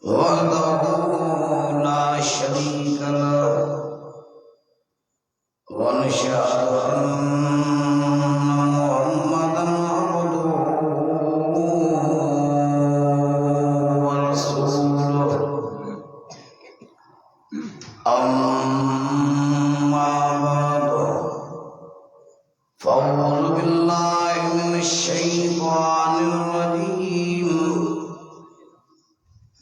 वहदहु ला शरीक लह वनशहदु अन्ना मुहम्मदन अब्दुहु व रसूलुहु अम्मा बअदु फ़अऊज़ु बिल्लाहि मिनश शैतानिर रजीम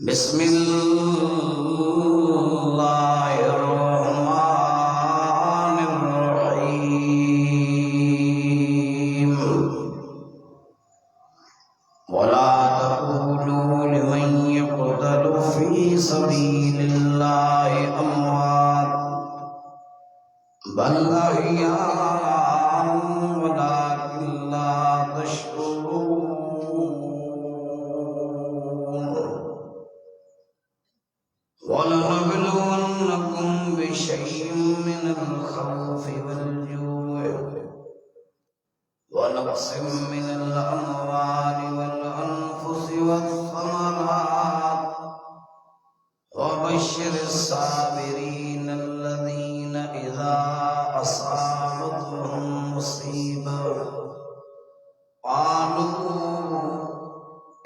बिस्मिल्लाहिर्रहमानिर्रहीम वला तक़ूलू लिमन यक़तलु फ़ी सबीलिल्लाहि अम्वात बल अह्याअ वलाकिन ला तशऊरून वलनबलुवन्नकुम बिशैइन मिनल खौफि वल-जू'i वनक़्सिम मिनल अम्वालि वल अनफ़ुसि वथ-थमरात वबश्शिरिस साबिरीन अल्लज़ीना इज़ा असाबतहुम मुसीबतुन क़ालू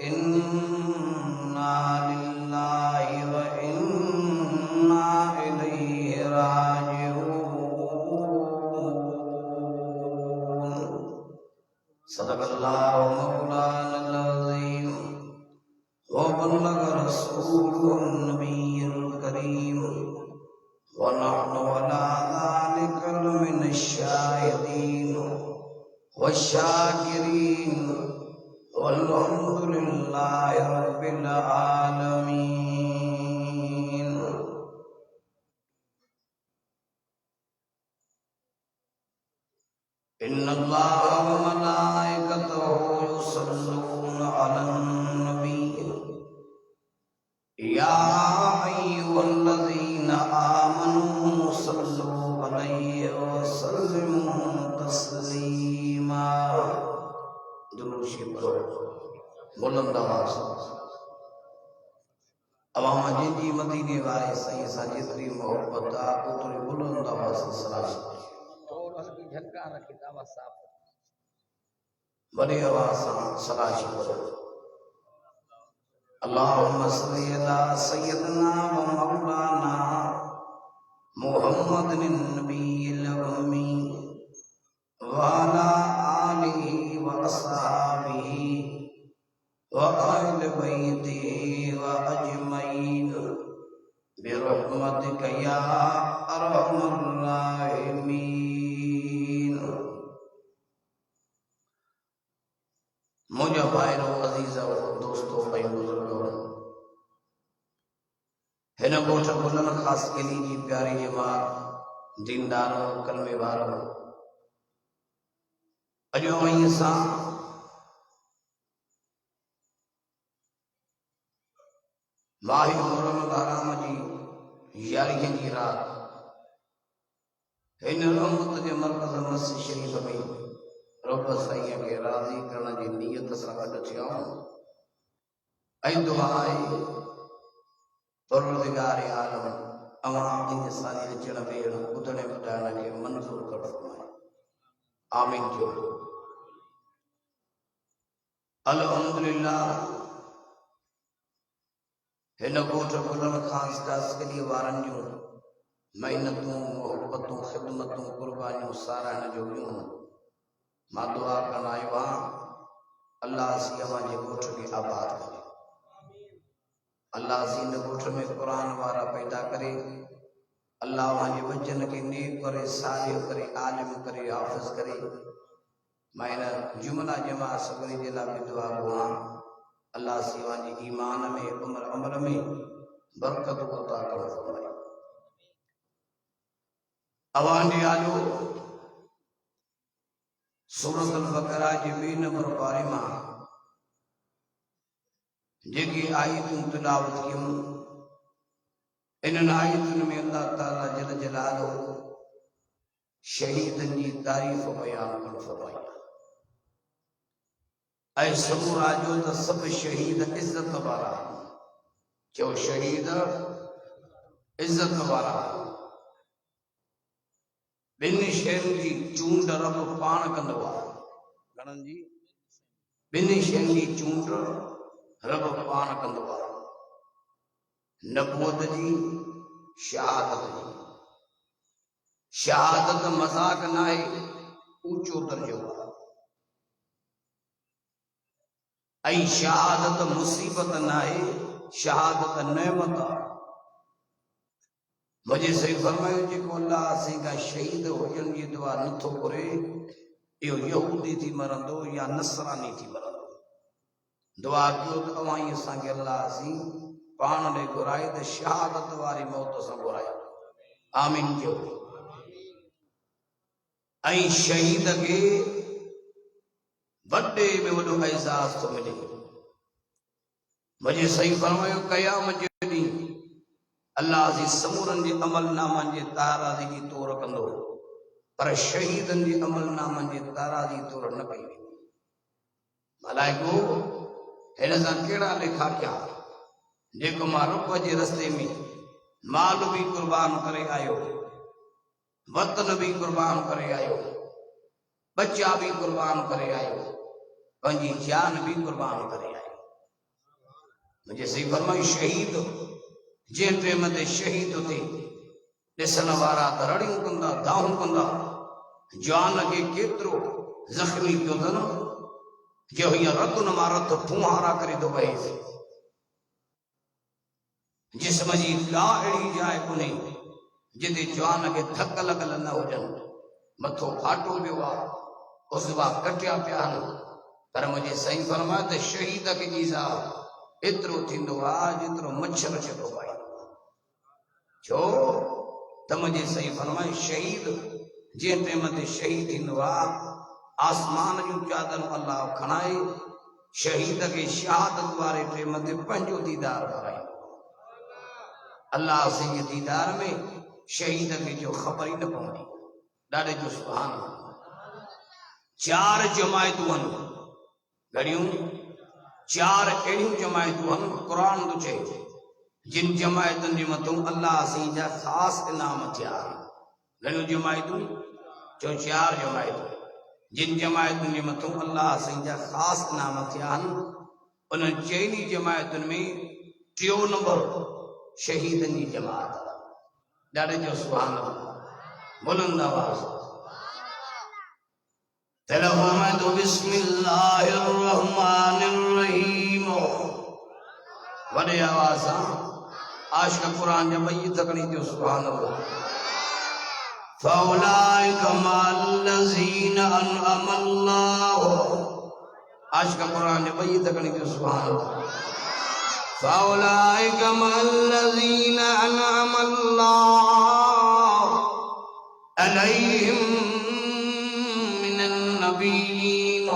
इन्ना लिल्लाहि व इन्ना इलैहि राजिऊन। सदक़ल्लाहु मौलानल अज़ीम व बल्लग़ रसूलुहुन नबियुल करीम व नहनु अला ज़ालिका लमिनश शाहिदीन वश्शाकिरीन वल्हम्दुलिल्लाहि रब्बिल आलमीन। इन्नल्लाह व मलाइकतहु युसल्लूना अलन नबी या अय्युहल्लज़ीना आमनू सल्लू अलैहि व सल्लिमू तस्लीमा। दुरूद शरीफ पढ़ो बुलंद आवाज़ अवामा जिंजी मदीने वारे सही सां जेतिरी मोहब्बत आहे ओतिरी बुलंद आवाज़ सां सलाह थोरो हल्की झटका रखी आवाज़ साफ़ वॾी आवाज़ सां सलाह पढ़ो। अल्लाहुम्मा सल्लि अला सय्यदिना व मौलाना मुहम्मदिन नबिय्यिल उम्मी व अला आलिहि व अस्हाबिहि व अहलि बैतिहि व अजमईन बिरहमतिका या अरहमर राहिमीन। मुझे भाइयों अज़ीज़ों दोस्तों भाई बुजुर्गों हिन ॻोठ बुलंद ख़ास कली जी प्यारी जमात दीनदारों कलमे वारों अॼु वहीं सां माही मुहर्रम हराम जी यारीअ जी रात हिन रहमत जे मरकज़ मस्जिद शरीफ में रब साईं खे राज़ी करण जी नियत सां गॾु थिया ऐं दुआ आहे परवरदिगार आलम अवां इंसानी अचण वेहण ॿुधण ॿुधाइण खे मंज़ूर कर फरमाए आमीन जो। अल्हम्दुलिल्लाह हिन ॻोठ बुलंद ख़ास कली वारनि जूं महिनतूं मोहब्बतूं ख़िदमतूं क़ुर्बानियूं साराहण जो ॾींहुं मां दुआ करण आयो आहियां अल्लाह सी अवां जे ॻोठ खे आबाद करे अल्लाह सी हिन ॻोठ में क़ुरान वारा पैदा करे अल्लाह अवां जे बचन खे नेक करे सालिह करे आलिम करे हाफ़िज़ करे। मां हिन जुमला जमा सभिनी जे लाइ बि दुआ घुरां अल्लाह सी अवां जे ईमान में उम्र अमल में बरकत अता करे फरमाए। अवां ॾे आयो सूरत अल-बक़रा जे 2 नंबर पारे मां जेकी आयतूं तिलावत कयूं इन्हनि आयतुनि में अल्लाह ताला जल जलालुहु शहीदनि जी तारीफ़ बयान कर फरमाई ऐं समूरा जो त सभु शहीद इज़त वारा जो शहीद इज्जत वारा ॿिनि शयुनि जी चूंड रब पाण कंदो आहे। घणनि जी? ॿिनि शयुनि जी चूंड रब पाण कंदो आहे, नबूअत जी, शहादत जी। शहादत मज़ाक न आहे, ऊंचो दर्जो आहे। ऐं शहादत मुसीबत न आहे, शहादत नेमत आहे। मुझे सही फरमायो जेको अल्लाह असीं खां शहीद हुजण जी दुआ नथो घुरे, इहो यहूदी थी मरंदो या नसरानी थी मरंदो। दुआ कयो त अवां ई असांखे अल्लाह असीं पाण ॾे घुराए त शहादत वारी मौत सां घुराए। आमीन जो। ऐं शहीद खे वॾे में वॾो एज़ाज़ थो मिले। मुझे सही फरमायो क़यामत जे ॾींहुं अल्लाह जी समूरनि जे अमलनामनि जे ताराज़ी जी तौर कंदो, पर शहीदनि जे अमलनामनि जे ताराज़ी तौर न कई वेंदी। मलाइको हिन सां कहिड़ा लेखा कया, जेको मां रब जे रस्ते में माल बि कुर्बान करे आयो, वतन बि कुर्बान करे आयो, बच्चा भी कुर्बान करे आयो, पंहिंजी जान भी कुर्बान करे आयो। मुझे सही फरमाई शहीद जे टेम ते शहीद थे ॾिसण वारा त रड़ियूं कंदा, दाहूं कंदा, जान खे केतिरो ज़ख़्मी कयो अथनि, जो हीअं रतुन मां रत फुहारा करे थो वहे। जिस्म जी का अहिड़ी जाइ कोन्हे जिते जान खे धक लॻल न हुजनि। मथो फाटो पियो आहे, उज़वा कटिया पिया आहिनि, पर मुंहिंजे सही फरमाए त शहीद खे ईज़ा एतिरो थींदो आहे जेतिरो मच्छर चको पाए। छो त मुंहिंजे सही फरमाए शहीद जंहिं टेम ते शहीद थींदो आहे, आसमान जूं चादरूं अल्लाह खणाए शहीद खे शहादत वारे टेम ते पंहिंजो दीदार कराईंदो। अल्लाह असीं दीदार में शहीद खे जो ख़बर ई न पवंदी। ॾाढे जो सुभान। चार जमायतूं आहिनि घड़ियूं, चार अहिड़ियूं जमायतूं आहिनि क़ुरान थो चए, जिन जमायतुनि जे मथां अल्लाह असीं जा ख़ासि इनाम थिया। घणियूं जमायतूं? चओ चार जमायतूं। जिन जमायतुनि जे मथां अल्लाह असीं जा ख़ासि इनाम थिया आहिनि, उन्हनि चइनी जमायतुनि में टियों नंबर शहीदनि जी जमात। ॾाढे जो सुभान बुलंद आवाज़। तिलावत बिस्मिल्लाहिर रहमानिर रहीम। वॾे आवाज़ सां आशिक़ क़ुरान जा ॿई तकड़ी जो सुभान अल्लाह। फौलाइका मल्लज़ीना अनअम अल्लाहु। आशिक़ क़ुरान जा ॿई तकड़ी जो सुभान अल्लाह। फौलाइका मल्लज़ीना अनअम अल्लाहु अलैहिम मिनन नबिय्यीन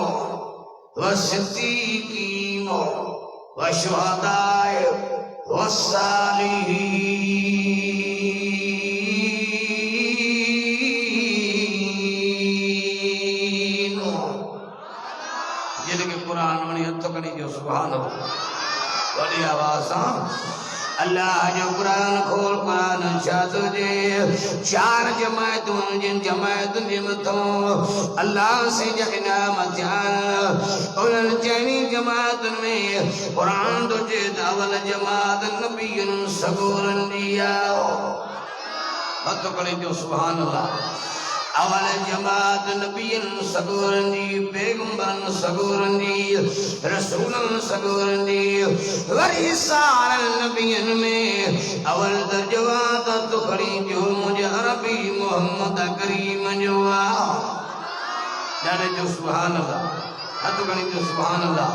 वस्सिद्दीक़ीन वशुहदाए वस्सालिहीन। जिनके कुरान वणी हथ कड़ी जो सुभान अल्लाह। बड़ी आवाज़ अल्लाह जो कुरान खोल। कुरान छातो जे चार जमायतूं, जिन जमायतुनि जे मथां अल्लाह से जा इनाम थिया, उन्हनि चइनी जमायतुनि में कुरान थो चए त अवल जमात नबियुनि सगोरनि जी आहे। हथ करे जो सुभान अल्लाह। अवल जमात नबियुनि सगोरनि जी, पैगंबरनि सगोरनि जी, रसूलनि सगोरनि जी। वरी सारनि नबियुनि में अवल दर्जो तो खड़ी जो मुझे अरबी मोहम्मद करीम जो आहे। ॾाढे जो सुभान अल्लाह। हथ खणी जो सुभान अल्लाह।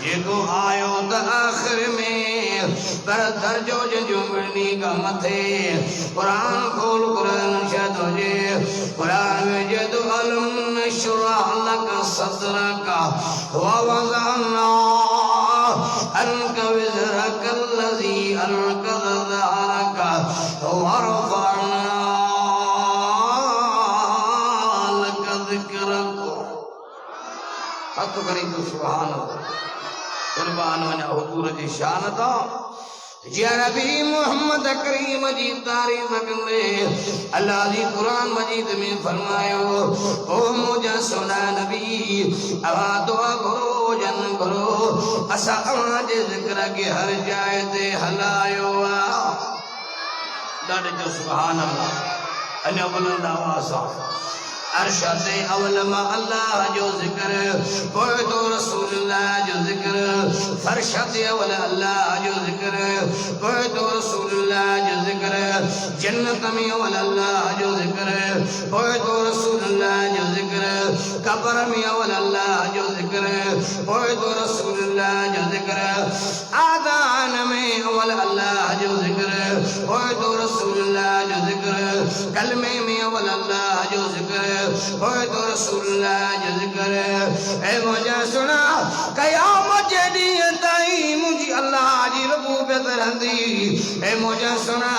जेको आयो त आख़िर में, पर दर्जो जंहिंजो मिलनी का मथे। कुरान खोल। कुरान छा थो चए? कुरान में चए थो अलम नशरह लक सदरक ववज़अना अन्का विज़रक अल्लज़ी अनक़ज़ ज़हरक वरफ़अना लक ज़िक्रक। हथ खणी तो सुभान अल्लाह। कुर्बान वञा हुजूर जी शान था। या नबी मोहम्मद करीम जी तारीफ कंदे अल्लाह जी कुरान मजीद में फरमायो ओ मुझा सोना नबी अवा दुआ करो जन करो असा अवा जे जिक्र के हर जाए ते हलायो ॾाढे जो सुभान अल्लाह अने बुलंद आवाज़ अरशद अवल मा अल्लाह जो जिक्र पोइ तो रसूलुल्लाह जो जिक्र फरशद अवल अल्लाह जो जिक्र पोइ तो रसूलुल्लाह जो जिक्र जन्नत में अवल अल्लाह जो जिक्र पोइ तो रसूलुल्लाह जो जिक्र कब्र में अवल अल्लाह जो जिक्र पोइ तो रसूलुल्लाह जो जिक्र आदान में अवल अल्लाह जो जिक्र पोइ तो रसूलुल्लाह जो जिक्र कलमे में अवल अल्लाह जो जिक्र होए तो रसूलुल्लाह जो जिक्र ए मुझे सुना कयामत जे ॾींहुं ताईं मुझी अल्लाह जी रबूबियत रहंदी ए मुझे सुना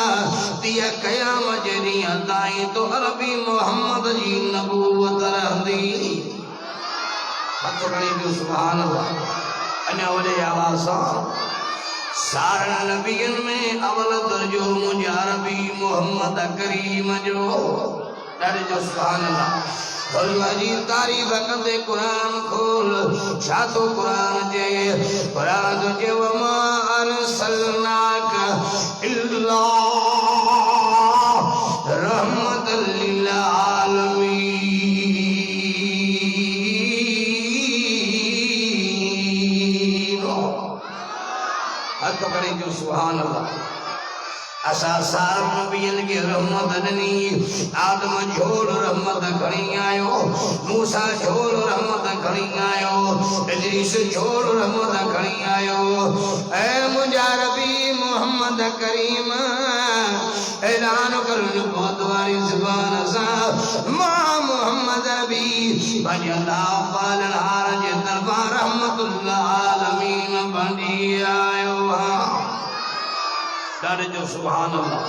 तीअ कयामत जे ॾींहुं ताईं तो अरबी मोहम्मद जी नबूवत रहंदी हथ खणी पियो सुभान अल्लाह अञा वॾे आवाज़ सां सारा नबियन में अवल दर्जो मुझे अरबी मोहम्मद करीम जो ॾाढे जो सुभान अल्लाह अल्लाह जी तारीफ़ कंदे कुरान खोल छा तो कुरान जो जे वमा अरसलनाक इल्ला रहमतल लिल आलमीन हथ खणी जो सुभान अल्लाह असा सार नबियन के रहमत ॾिनी आदम झोल रहमत खणी आयो मूसा झोल रहमत खणी आयो इदरीस झोल रहमत खणी आयो ऐ मुंहिंजा रबी मोहम्मद करीम ऐलान कर बहुत वारी ज़ुबान सां मां मोहम्मद रबी पंहिंजे अल्लाह पालनहार जे तरफ़ां रहमतुल आलमीन बणी आयो ॾाढे जो सुभान अल्लाह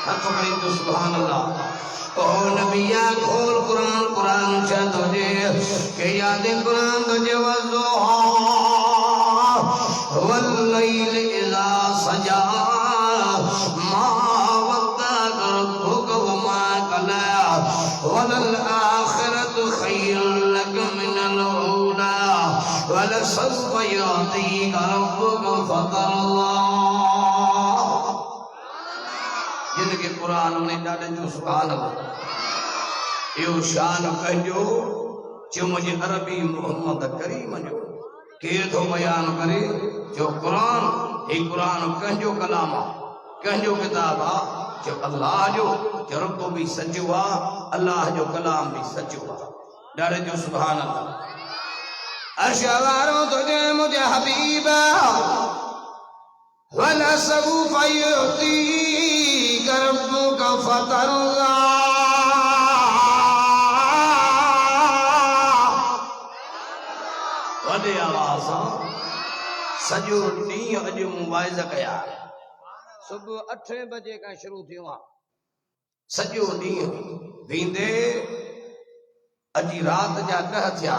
हथ खणी तो सुभान अल्लाह ओ नबिया खोल कुरान कुरान छा तुझे के याद कुरान तुझे वज़ुहा वल्लैल इज़ा सजा मा वद्दअक रब्बुक वमा कला वलल आखिरतु खैरुल लक मिनल ऊला वलसौफ युअतीक रब्बुक फतरदा जिनके कुरान में ॾाढे जो सुभान अल्लाह यो शान कहियो जो मुझे अरबी मोहम्मद करीम जो केर थो बयान करे जो कुरान ही कुरान कंहिंजो कलाम आहे कंहिंजो किताब आहे जो अल्लाह जो रब भी सचो आहे अल्लाह जो कलाम भी सचो आहे ॾाढे जो सुभान अल्लाह अर्श वारो तुझे मुझे हबीब वलसौफ युअतीक रब्बुक फतरदा वॾे आवाज़ सां सॼो ॾींहुं अॼु मूं वाइज़ कया सुबुह 8 बजे खां शुरू थियो आहे सॼो ॾींहुं वेंदे अॼु राति जा 10 थिया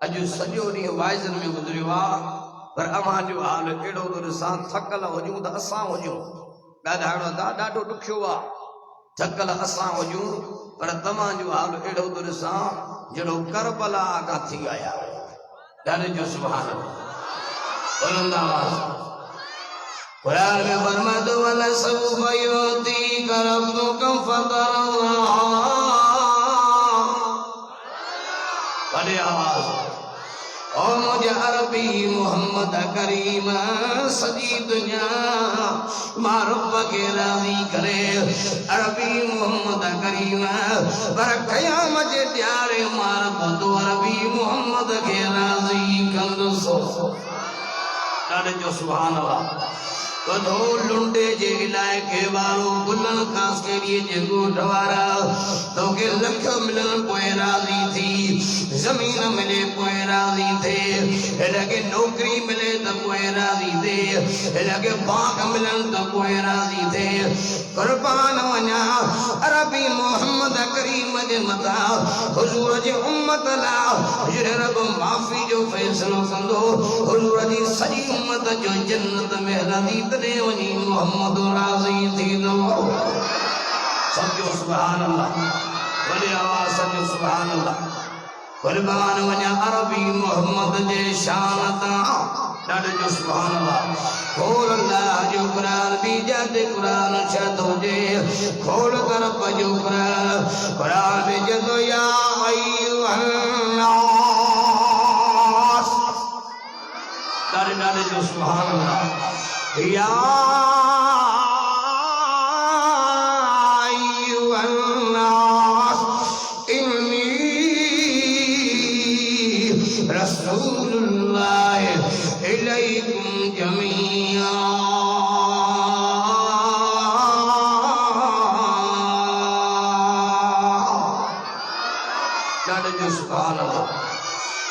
अॼु सॼो ॾींहुं वाइज़नि में गुज़रियो आहे पर अव्हां जो हाल अहिड़ो तो ॾिसां थकल हुजूं त असां हुजूं ॻाल्हाइणो ॾाढो ॾुखियो आहे थकल असां हुजूं पर तव्हां जो हाल अहिड़ो तो ॾिसां जहिड़ो करबला खां थी आया ॾाढे जो सुभान बुलंद आवाज़ कुरान में फरमातो वलसौफ युअतीक रब्बुक फतरदा वॾे आवाज़ ओ मुझे अरबी मोहम्मद करीम सजी दुनिया मां रब के राज़ी करे अरबी मोहम्मद करीम पर क़यामत जे ॾियारे मां रब तो अरबी मोहम्मद के राज़ी कंदुसि ॾाढे जो सुभान अल्लाह वधो लुंडे जे इलाइक़े वारो गुलन कास्केरी जे ॻोठ वारा तोखे लख मिलन पोइ राज़ी थी ज़मीन मिले पोइ राज़ी थे हिनखे नौकरी मिले त पोइ राज़ी थे हिनखे बाग मिलन त पोइ राज़ी थे कुर्बान वञा अरबी मोहम्मद करीम जे मथां हुजूर जे उम्मत लाइ रब माफ़ी जो फ़ैसिलो कंदो हुजूर जी सॼी उम्मत जो जन्नत में रहंदी कदे वनी मोहम्मद राज़ी थी दो सजो सुभान अल्लाह वली आवाज़ सजो सुभान अल्लाह कुर्बान वञा अरबी मोहम्मद जे शान तां ॾाढो जो सुभान अल्लाह खोल अल्लाह जो कुरान बीजा ते कुरान छतो जे खोल तरफ जो कुरान में जदो या अय्युहन्नास ॾाढे जो सुभान अल्लाह या अय्युहन्नास इन्नी रसूलुल्लाह इलैकुम जमीआ ॾाढो जो सुभान अल्लाह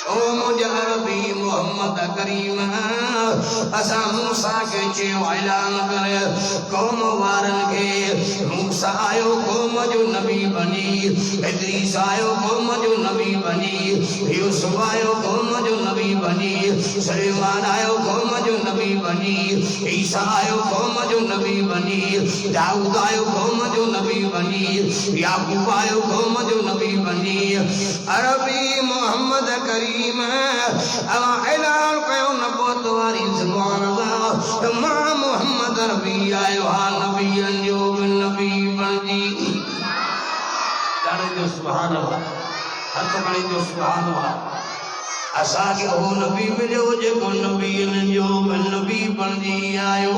ओ मुंहिंजा अरबी मोहम्मद करीम असां मूसा खे चयो ऐलान कर क़ौम वारनि खे मूसा आयो क़ौम जो नबी बनी इदरीस आयो क़ौम जो नबी बनी यूसुफ आयो क़ौम जो नबी बनी सुलेमान आयो क़ौम जो नबी बनी ईसा आयो क़ौम जो नबी बनी दाऊद आयो क़ौम जो नबी बनी याकूब आयो क़ौम जो नबी बनी अरबी मोहम्मद करीम ऐलान कयो नबूवत वारी ज़ुबान मां मोहम्मद अरबी आयो हा नबीअनि जो नबी बणजी ॾाढो जो सुभान अल्लाह हथ खणी जो सुभान अल्लाह असांखे उहो नबी मिलियो जेको नबीअनि जो नबी बणजी आयो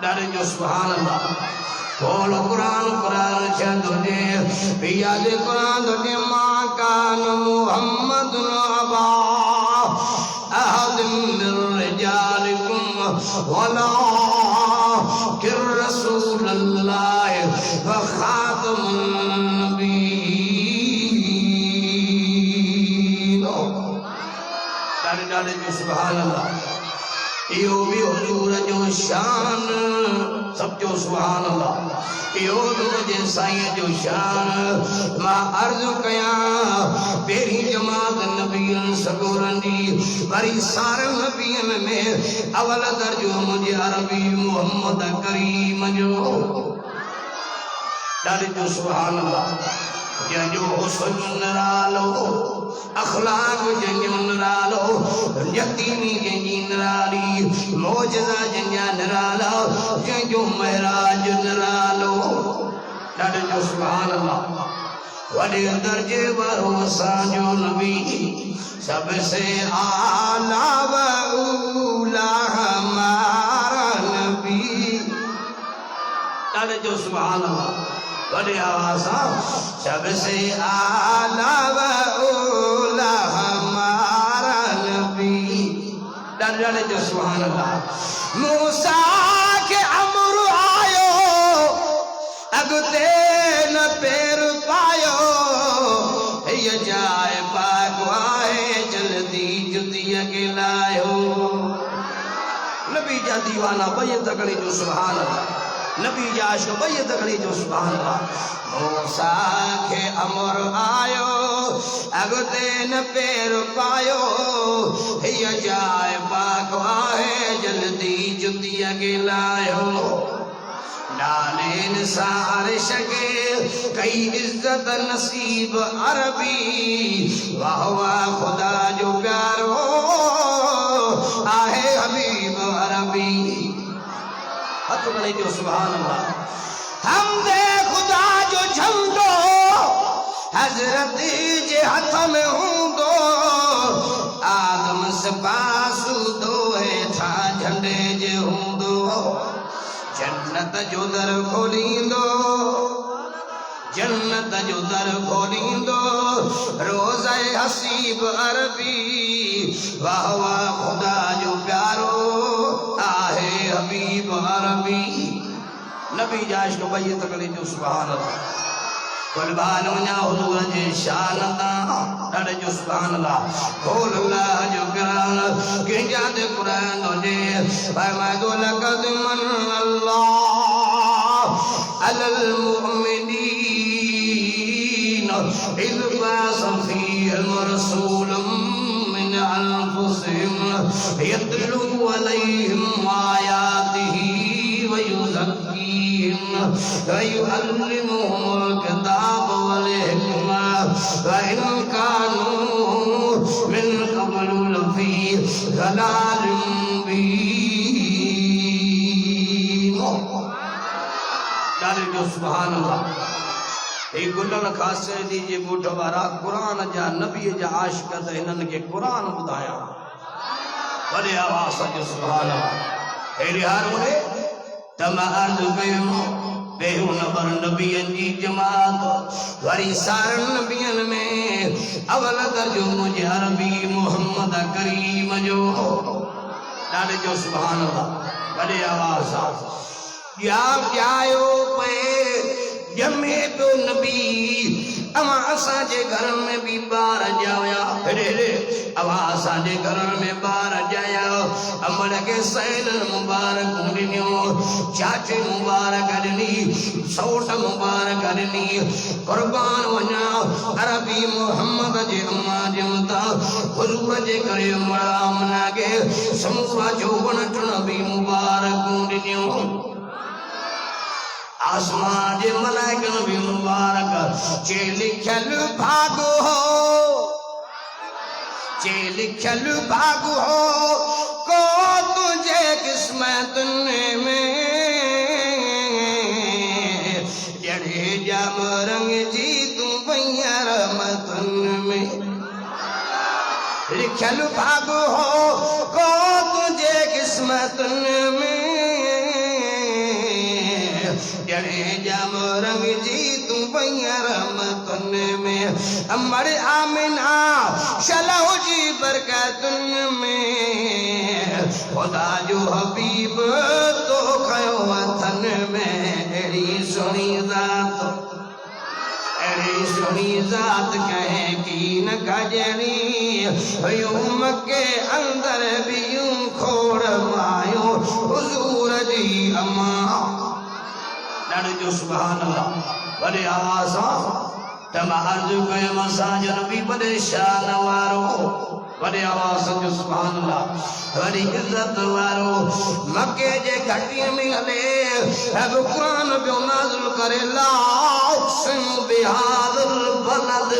ॾाढो जो सुभान अल्लाह खोल कुरान छंदो जे पिया जे कुरान जे मां कान मोहम्मद अबा अहद मिन रिजालिकुम वला किर रसूलल्लाह व खातमुन नबीय्यीन ॾाढे जो सुभान अल्लाह इहो भी हुजूर जो शान सब जो सुभान अल्लाह इहो मुंहिंजे साईं जो शान मां अर्ज़ कयां पहिरीं जमात नबीअनि सगोरनि जी वरी सारनि नबीअनि में अवल दर्जो मुंहिंजे अरबी मोहम्मद करीम जो ॾाढो जो सुभान अल्लाह जंहिंजो हुस्न निरालो अखलाक जंहिंजो निरालो यतीमी जंहिंजी निराली मौजज़ा जंहिंजा निराला जंहिंजो महराज निरालो ॾाढो जो सुभान अल्लाह वॾे दर्जे वारो असांजो नबी सबसे आला व ऊला हमारा नबी ॾाढो जो सुभान अल्लाह बड़े आवाज़ सबसे आला व ऊला हमारा नबी ॾाढो जो सुभान अल्लाह मूसा के अमर आयो अॻिते न पेर पायो ये जाए पाक आहे जल्दी जुतिया के लायो नबी जा दीवाना बये तकड़ी जो सुभान अल्लाह नबी जा आशिक़ बये तकड़ी जो सुभान अल्लाह मूसा के अमर आयो अॻिते न पेर पायो ये जाए पाक आहे जल्दी जुतिया के लायो नाले निसार शके कई इज्जत नसीब अरबी वाह वाह खुदा जो प्यारो आहे हबीब अरबी हथ खणी जो सुभान अल्लाह हमदे खुदा जो झंडो हजरत जे हथ में हूंदो आदम से पासूदो हेठा झंडे जे हूंदो जन्नत जो दर खोलींदो जन्नत जो दर खोलींदो रोज़े हसीब अरबी वाह वाह खुदा जो प्यारो आहे हबीब अरबी नबी जा आशिक़ बये तकड़ी जो सुभान अल्लाह कुर्बान वञा हुजूर जे शान तां ॾाढो जो सुभान अल्लाह खोल अल्लाह जो कुरान कंहिंजा ते कुरान हुजे फरमायो लक़द मन अल्लाह अलल मुमिनीन इज़ बअस फ़ीहिम रसूलन मिन अनफ़ुसिहिम यतलू अलैहिम आयातिही वयुअल्लिमुहुमुल किताब वल हिकमा व इन कानू मिन क़ब्लु लफ़ी ज़लालिम मुबीन। डाले जो सुभान अल्लाह। एक गुलन खासे दीजिए बूढ़ वारा कुरान जा नबी जा आशिक त इन्हनि खे कुरान ॿुधाया वॾे आवाज़ जो सुभान अल्लाह। अहिड़े हारूने त मां अर्ज़ कयो पहिरियों नंबर नबियनि जी जमात वरी सारनि नबियनि में अवल दर्जो मुंहिंजे अरबी मोहम्मद करीम जो ॾाढे जो सुभान अल्लाह। वॾे आवाज़ सां ॼायो पे जमे तो नबी अवा असांजे घर में भी बार जाया रे अवा असांजे घर में बार जाया अमर के सैल मुबारक ॾिनो चाचे मुबारक ॾिनी सौट मुबारक ॾिनी कुर्बान वञा अरबी मोहम्मद जे अम्मा जे मता हुजूर जे करे मना के समूरा जोबन नबी मुबारक ॾिनो आसमान जे मलाइकन भी मुबारक चे लिखल भागो हो चे लिखल भागो हो को तुझे किस्मत में जड़े जाम रंग जी तू भैया रहमतन में लिखल भागो हो को तुझे किस्मत में जड़े जाम रंग जी तू भैया रहमतन में अमर आमिना शलहो जी बरकतन में खुदा जो हबीब तो खयो वतन में एड़ी सुनी जात कहे की न कजरी यूं मक्के अंदर भी यूं खोड़ मायो हुजूर जी अम्मा ॾाढो जो सुभान अल्लाह। वॾे आवाज़ सां त मां अर्ज़ कयो असांजो नबी वॾे शान वारो वॾे आवाज़ सां जो सुभान अल्लाह। वॾी इज़त वारो मके जे घटीअ में हले अब क़ुरान पियो नाज़िल करे ला उक़सिम बिहाज़िल बलद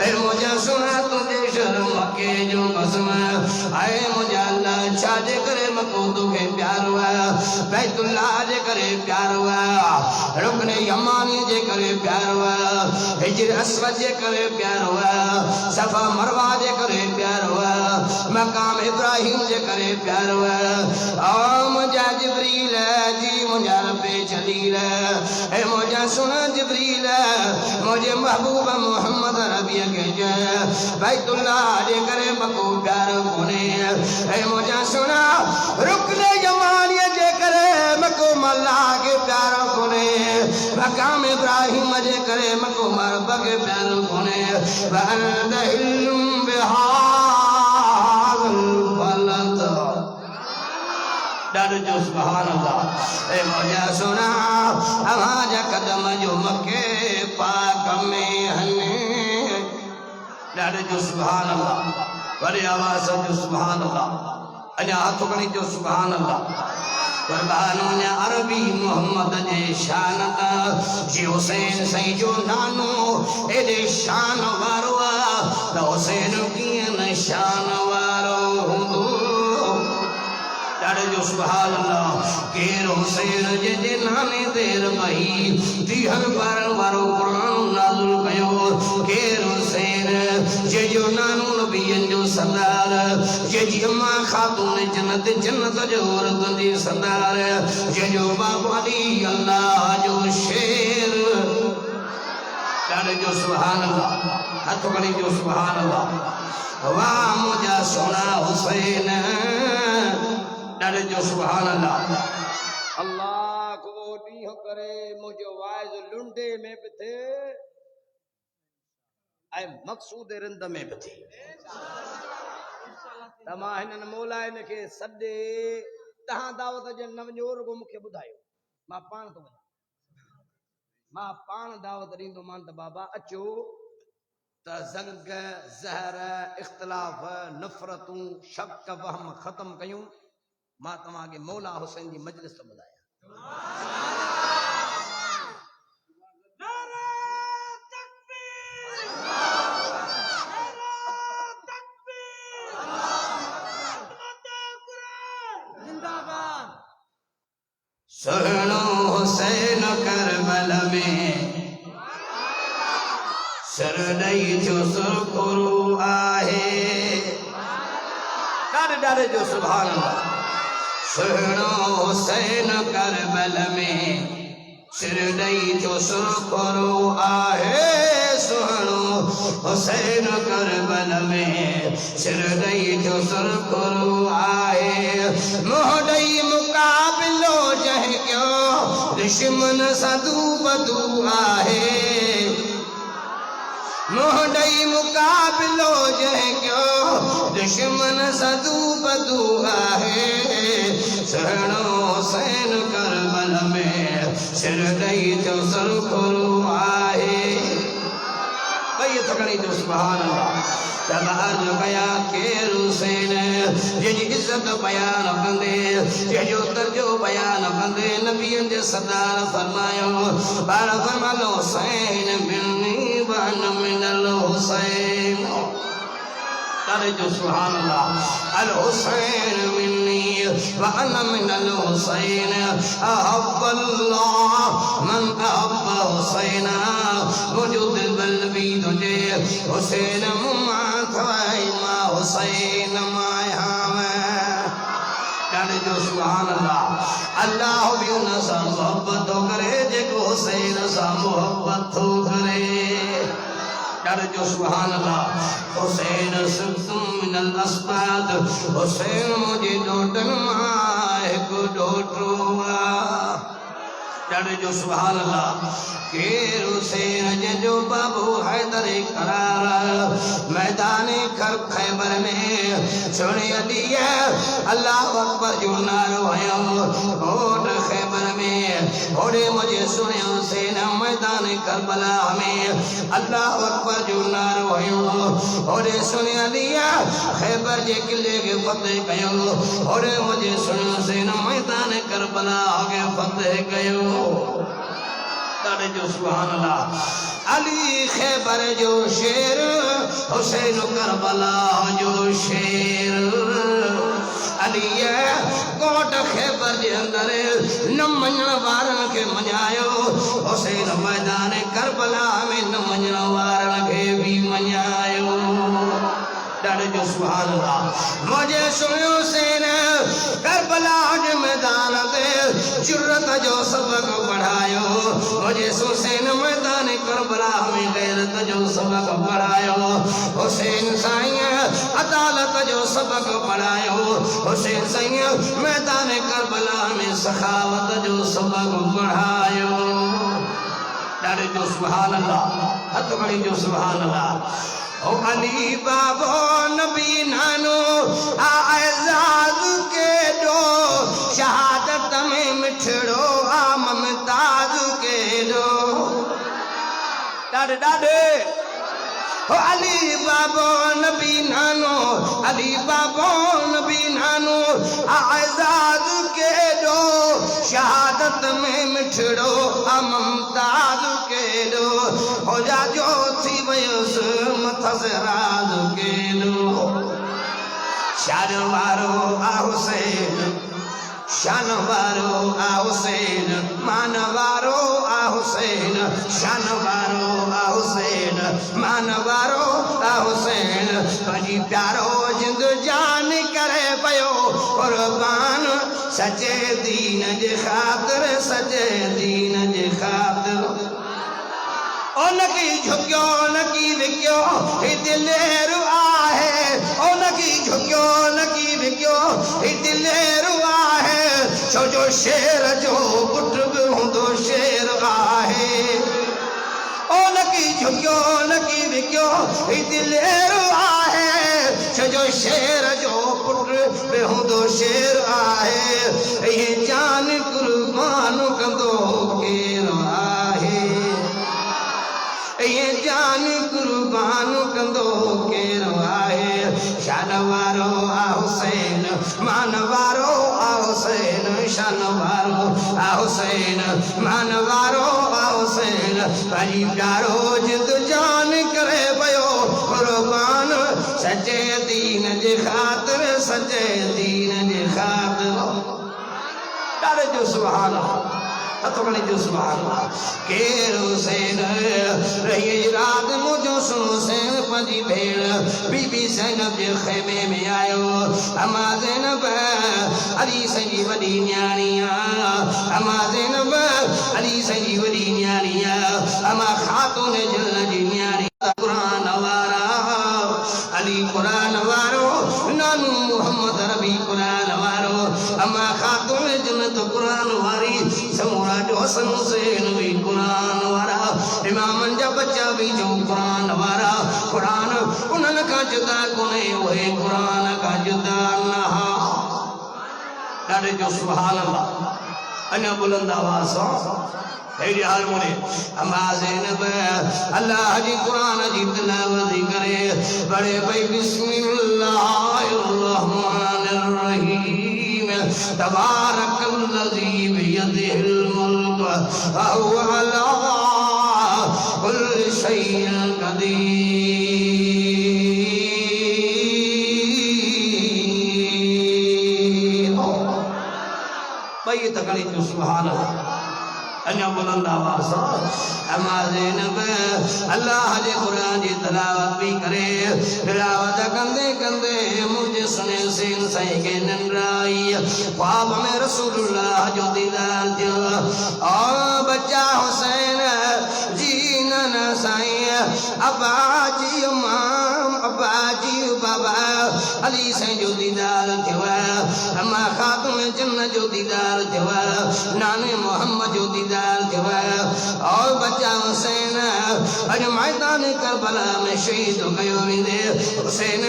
ऐ मुंहिंजा सुना तुंहिंजे शहर मके जो कसम ऐ मुंहिंजा अल्लाह छा जे करे मको तोखे प्यारो आहे बैतुल्लाह जे करे प्यारो आहे रुकने यमानी जे करे प्यारो आहे हिजर अस्वद जे करे प्यारो आहे सफा मरवा जे करे प्यारो आहे मकाम इब्राहिम जे करे प्यारो आहे ओ मुंहिंजा जिब्रील जी मुंहिंजा रब्बे जलील ऐ मुंहिंजा सुना जिब्रील मुंहिंजे महबूब मोहम्मद नबी के जय बैतुल्लाह जे करे मको प्यारो कोने ऐ मुंहिंजा सुना रुकने यमानी जे करे मको मल्ला के प्यारो कोने मकाम इब्राहिम जे करे मको मरब के प्यारो कोने वअनदहिलुम बिहाज़िल बलद ॾाढो जो सुभान अल्लाह। ए मुंहिंजा सुना अवाजा कदम जो मके पाक में हने ॾाढो जो सुभान अल्लाह। वॾे आवाज़ जो सुभान अल्लाह। अञा हथ खणी जो सुभान अल्लाह। कुर्बान वञा अरबी मोहम्मद जे शान जी हुसैन साईं जो नानो एॾे शान वारो आहे त हुसैन कीअं न शान वारो हूंदो ॾाढो जो सुभान अल्लाह। केर हुसैन जे नाने देर मही दिहन पारण वारो क़ुरान नाज़िल कयो केर हुसैन जे जो नानो नबियन जो सरदार जे जी अम्मा खातून जन्नत जन्नत जो औरतन जी सरदार जे जो बाबू अली अल्लाह जो शेर ॾाढो जो सुभान अल्लाह। हथ खणी जो सुभान अल्लाह। वाह मुंहिंजा सोना हुसैन ॾाढो जो सुभान अल्लाह। अल्लाह को ॾींहुं करे मुंहिंजो वाइज़ लुंडे में बि थिए ऐं मक़सूद रिंद में बि थिए त मां हिननि मौलाइन खे सॾे तव्हां दावत जे न वञो रुगो मूंखे ॿुधायो मां पाण थो वञा मां पाण दावत ॾींदोमान त बाबा अचो त ज़ंग ज़हर इख़्तिलाफ़ नफ़रतूं शक वहम ख़त्म कयूं मां तव्हांखे मौला हुसैन जी मजलिस थो ॿुधायां सुनो हुसैन करबल में सरदई जो सुरखुरू आहे डारे डारे जो सुभान अल्लाह सुनो हुसैन करबल में सरदई जो सुरखुरू आहे सुनो हुसैन करबल में सरदई जो सुरखुरू आहे मोहडई मुकाबिलो जह क्यों दुश्मन सदू बदू आहे मोहडई मुकाबिलो जह क्यों दुश्मन सदू बदू आहे सुनो हुसैन करबल में सरदई जो सुरखुरू आहे भाई ये थकड़ी जो सुभान अल्लाह तब अर्ज कया के हुसैन ये इज्जत बयान कंदे ये जो तर्जो बयान कंदे नबियन जे सरदार फरमायो बार फरमालो हुसैन मिन्नी वन मिनल हुसैन तारे जो सुभान अल्लाह अल हुसैन मिन्नी वन मिनल हुसैन अहब्बल्लाह मन अहब्ब हुसैना वजूद बल्बी तुझे हुसैन मुमा थवाई मा हुसैन माया में तारे जो सुभान अल्लाह अल्लाह भी उन सा मोहब्बत करे जेको हुसैन सा मोहब्बत करे तारे जो सुभान अल्लाह हुसैन सुल्तान मिनल अस्बाद हुसैन मुझे डोटन मां एक डोटरुआ तारे जो सुभान अल्लाह के हुसैन जो बाबू हैदर करार मैदान खैबर में सुने दिया अल्लाह अकबर जो नारो है ओट खैबर में ओरे मुझे सुने हुसैन मैदान करबला में अल्लाह अकबर जो नारो है ओरे सुने दिया खैबर जे किले के फतेह कयो ओरे मुझे सुने हुसैन मैदान करबला के फतेह कयो तारे जो सुभान अल्लाह अली खैबर जो शेर हुसैन करबला जो शेर अली कोट खैबर जे अंदर न मञण वारन के मञायो हुसैन मैदान करबला में न मञण वारन के भी मञायो तारे जो सुभान अल्लाह मुझे सुनियो हुसैन करबला जे मैदान ते जुर्रत जो सबक पढ़ायो मुझे हुसैन मैदान करबला में गैरत जो सबक पढ़ायो हुसैन साईं अदालत जो सबक पढ़ायो हुसैन साईं मैदान करबला में सखावत जो सबक पढ़ायो तारे जो सुभान अल्लाह हथ खड़ी जो सुभान अल्लाह ओ अली बाबो नबी नानो आज़ाद के दो शहादत में मिठड़ो आ ममताज के दो डाडे डाडे ओ अली बाबो नबी नानो अली बाबो नबी नानो आज़ाद के दो शहादत में मिठड़ो आ ममताज के दो हो जा जो थी वयुस मथसराज के दो शान वारो आ हुसैन शान वारो आ हुसैन मान वारो आ हुसैन शान वारो आ हुसैन मान वारो आ हुसैन तुझी प्यारो जिंद जान करे पयो कुर्बान सचे दीन जे खातिर सचे दीन जे खातिर ओ नकी झुकियो नकी विकियो ही दिलेरु आहे ओ नकी झुकियो नकी विकियो ही दिलेरु आहे छो जो शेर जो पुट भी हुंदो शेर आहे ओ नकी झुकियो नकी विकियो ही दिलेरु आहे छो जो शेर जो पुट भी हुंदो शेर आहे ये जान कुर्बान कंदो केर आहे ये जान कुर्बान कंदो केर आहे शान वारो आ हुसैन मान वारो आ हुसैन शान वारो आ हुसैन मान वारो आ हुसैन भाई प्यारो जिंद जान करे पयो कुर्बान सचे दीन जे खातिर सचे दीन जे खातिर तारे जो सुभान तो कने जो सुभान के हुसैन रही रात मुझो सुनो से पंजी भेड़ बीबी ज़ैनब जे खेमे में आयो अम्मा ज़ैनब अली सजी वडी न्याणिया अम्मा ज़ैनब अली सजी वडी न्याणिया अम्मा खातून जल जी न्याणी कुरान वारा अली कुरान वारो नानू मोहम्मद रबी कुरान वारो अम्मा खातून जन्नत कुरान वारी समूरा जो हसन हुसैन भी कुरान वारा इमामन जा बच्चा भी जो कुरान वारा कुरान उन्हनि का जुदा कोने ओए कुरान का जुदा ना ॾाढे जो सुभान अल्लाह अञा बुलंद आवाज़ हेड़ी हारमोनी अम्मा ज़ैनब अल्लाह जी कुरान जी तिलावत करे बड़े भाई बिस्मिल्लाहिर रहमानिर रहीम तबारकल्लज़ी बियदिहिल मुल्क व हुवा अला कुल्लि शैइन क़दीर भाई तकड़ी जो सुभान अल्लाह अन्या बुलंद आवाज़ अम्मा ज़ैनब अल्लाह जे कुरान जी तिलावत भी करे तिलावत कंदे कंदे मुझे सुने सेन सही के नंदराई ख्वाब में रसूलुल्लाह जो दीदार थियो ओ बच्चा हुसैन जी न साईं अब्बा जी इमाम अब्बा जी बाबा अली साईं जो दीदार थियो अम्मा खातून जन्नत जो दीदार थियो नाने मोहम्मद जो दीदार थियो और बच्चा हुसैन अज मैदान करबला में शहीद कयो वेंदे हुसैन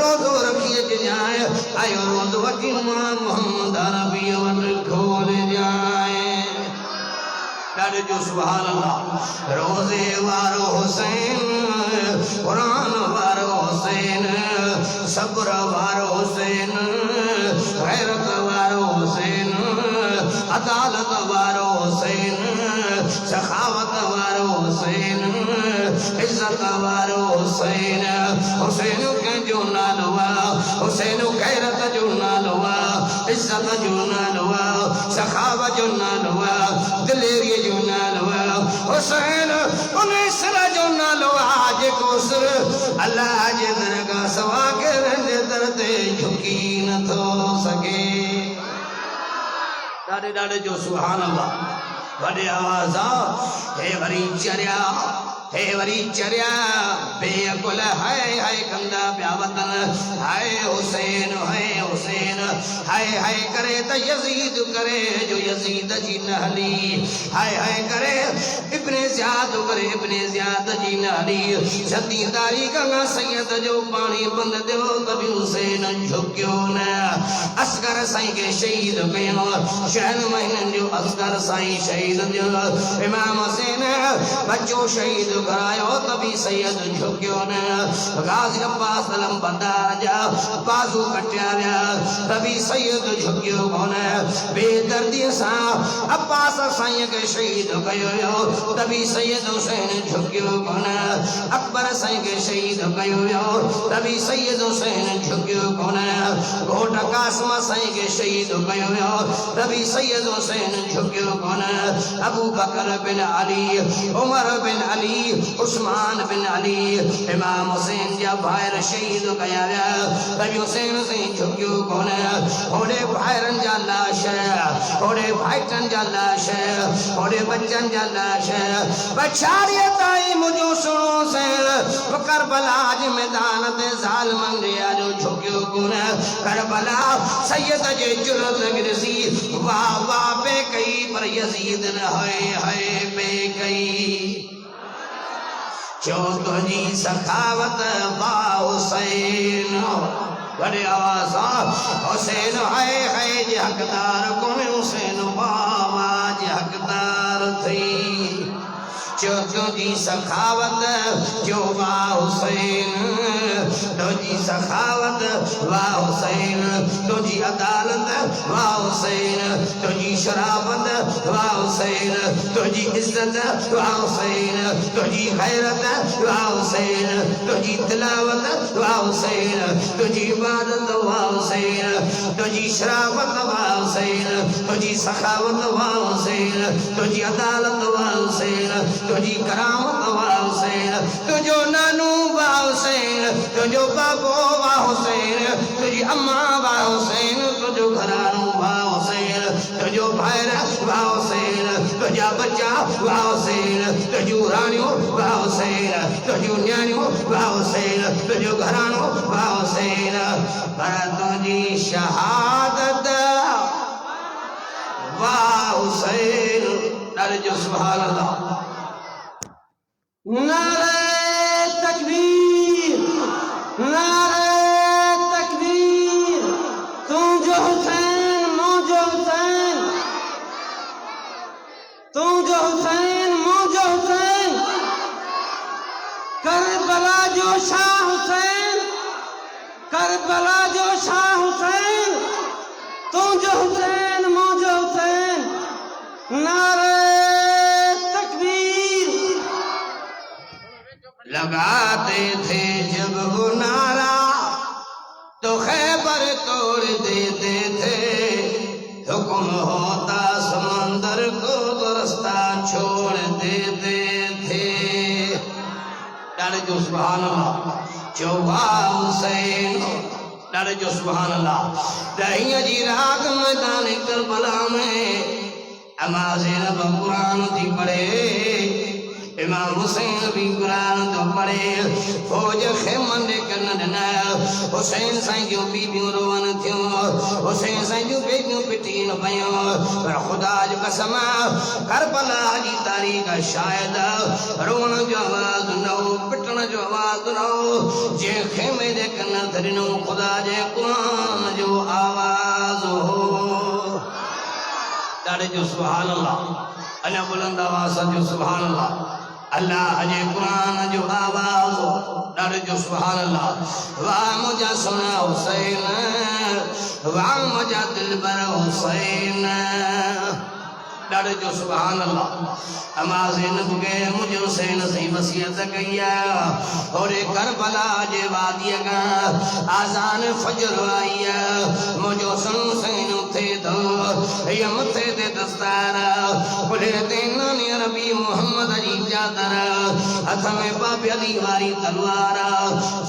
रोज़ो रखी जाए आयो रोज़ो अची मोहम्मद अरबी वट खोल जाए ॾाढे जो सुभान अल्लाह रोज़े वारो हुसैन कुरान वारो हुसैन सब्र वारो हुसैन गैरत वारो हुसैन अदालत वारो हुसैन सखावत वारो हुसैन इज्जत वारो हुसैन हुसैन के जो नालो हुसैन गैरत जो नालो इज्जत जो नालो सखावत जो नालो दिलेरी जो नालो हुसैन उन्हें सरा जो नालो आज को सर अल्लाह जे दरगाह सवा के दर ते झुकी न थो सके ॾाढे ॾाढे जो सुभान अल्लाह वॾे आवाज़ हे वरी चरिया हे वरी चरिया बेअकुल हाय हाय कंदा पिया वतन हाय हुसैन हाय हाय करे त यजीद करे जो यजीद जी न हली हाय हाय करे इब्ने ज़ियाद करे इब्ने ज़ियाद जी न हली जदीदारी गंगा सैयद जो पानी बंद दियो कभी हुसैन झुकियो न असगर साईं के शहीद कयो शहर महीनन जो असगर साईं शहीद दियो इमाम हुसैन बच्चो शहीद करायो तभी सैयद झुकियो न गाज़ी अब्बास अलम बंदार जा बाजू कटिया विया तभी सैयद झुकियो कोन बेदर्दी सां अब्बास साईं के शहीद कयो तभी सैयद हुसैन झुकियो कोन अकबर साईं के शहीद कयो तभी सैयद हुसैन झुकियो कोन घोट कासिम साईं के शहीद कयो तभी सैयद हुसैन झुकियो कोन अबू बकर बिन अली उमर बिन अली उस्मान बिन अली इमाम हुसैन जा भाइर शहीद कया विया तभी हुसैन साईं झुकियो कोन ओड़े भाइरनि जा लाश ओड़े भाइटनि जा लाश ओड़े बच्चनि जा लाश पछाड़ीअ ताईं मुंहिंजो सुहिणो सैन करबला जे मैदान ते ज़ालिमनि जे आजो झुकियो कोन करबला सैयद जे जुर्त गिरसी वाह वाह पे कई पर यजीद न हाय हाय पे कई जो तुझी सखावत बा हुसैन बड़े आवाज़ हुसैन हाय जे हकदार कोने हुसैन बाबा जे हकदार थी जो तुझी सखावत जो बा हुसैन तुझी सखावत वाह हुसैन तुझी अदालत वाह हुसैन तुझी शराफत वाह हुसैन तुझी इज्जत वाह हुसैन तुझी गैरत वाह हुसैन तुझी तिलावत वाह हुसैन तुझी इबादत वाह हुसैन तुझी शराफत वाह हुसैन तुझी सखावत वाह हुसैन तुझी अदालत वाह हुसैन तुझी करामत वाह हुसैन तुझो नानू वाह हुसैन तुझो बाबो वाह हुसैन तुझी अम्मा वाह हुसैन तुझो घरानू वाह हुसैन तुझो भाइर वाह हुसैन तुझा बच्चा वाह हुसैन तुझू रानियों वाह हुसैन तुझू न्याणियों वाह हुसैन तुझो घरानो वाह हुसैन पर तुझी शहादत वाह हुसैन नारे जो सुभान अल्लाह नारे तकबीर नारे तकबीर तू जो हुसैन मौजो हुसैन तू जो हुसैन मौजो हुसैन करबला जो शाह हुसैन करबला जो शाह हुसैन तू जो हुसैन मौजो हुसैन नारे तकबीर लगाते थे जब वो नारा तो खैबर तोड़ देते थे हुक्म होता समंदर को तो रास्ता छोड़ देते थे डाले जो सुभान अल्लाह चौबा हुसैन डाले जो सुभान अल्लाह दहिया जी रात मैदान करबला में अमाज़िन कुरान थी पढ़े इमाम हुसैन भी कुरान तो पढ़े फौज खेमन दे कन दना हुसैन साईं जो बीबियों रोवन थियो हुसैन साईं जो बीबियों पिटीन पयो पर खुदा जो कसम करबला जी तारीख शायद रोवन जो आवाज न हो पिटण जो आवाज न हो जे खेमे दे कन धरनो खुदा जे कुरान जो आवाज हो तारे जो सुभान अल्लाह अने बुलंद आवाज जो सुभान अल्लाह अल्लाह जे कुरान जो आवाज डाले जो सुभान अल्लाह वाह मुझा सुना हुसैन वाह मुझा दिलबर हुसैन डाले जो सुभान अल्लाह अमाज़िन बुगे मुझे हुसैन से वसीयत कइया और करबला जे वादिया का आजान फजर आइया मुझे हुसैन थे दो ये मथे दे दस्तार बोले तेना ने नबी मोहम्मद जी चादर हाथ में बाबे अली वाली तलवार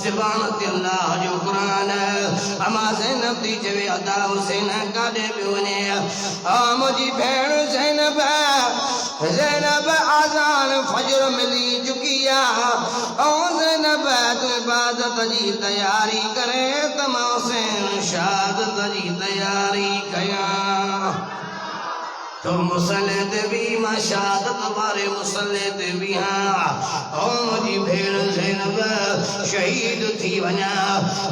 ज़ुबान ते अल्लाह जो कुरान अमाज़िन दी जवे अदा हुसैन काडे बियोने आ मुझी भेण ज़ैनब आज़ान फजर मिली चुकिया और ज़ैनब तू इबादत जी तैयारी करे तमा हुसैन शहादत जी तैयारी कया तो मुसल्ले ते भी मां शहादत वाले मुसल्ले ते भी हाँ ओ मुझी भेण ज़ैनब शहीद थी वञा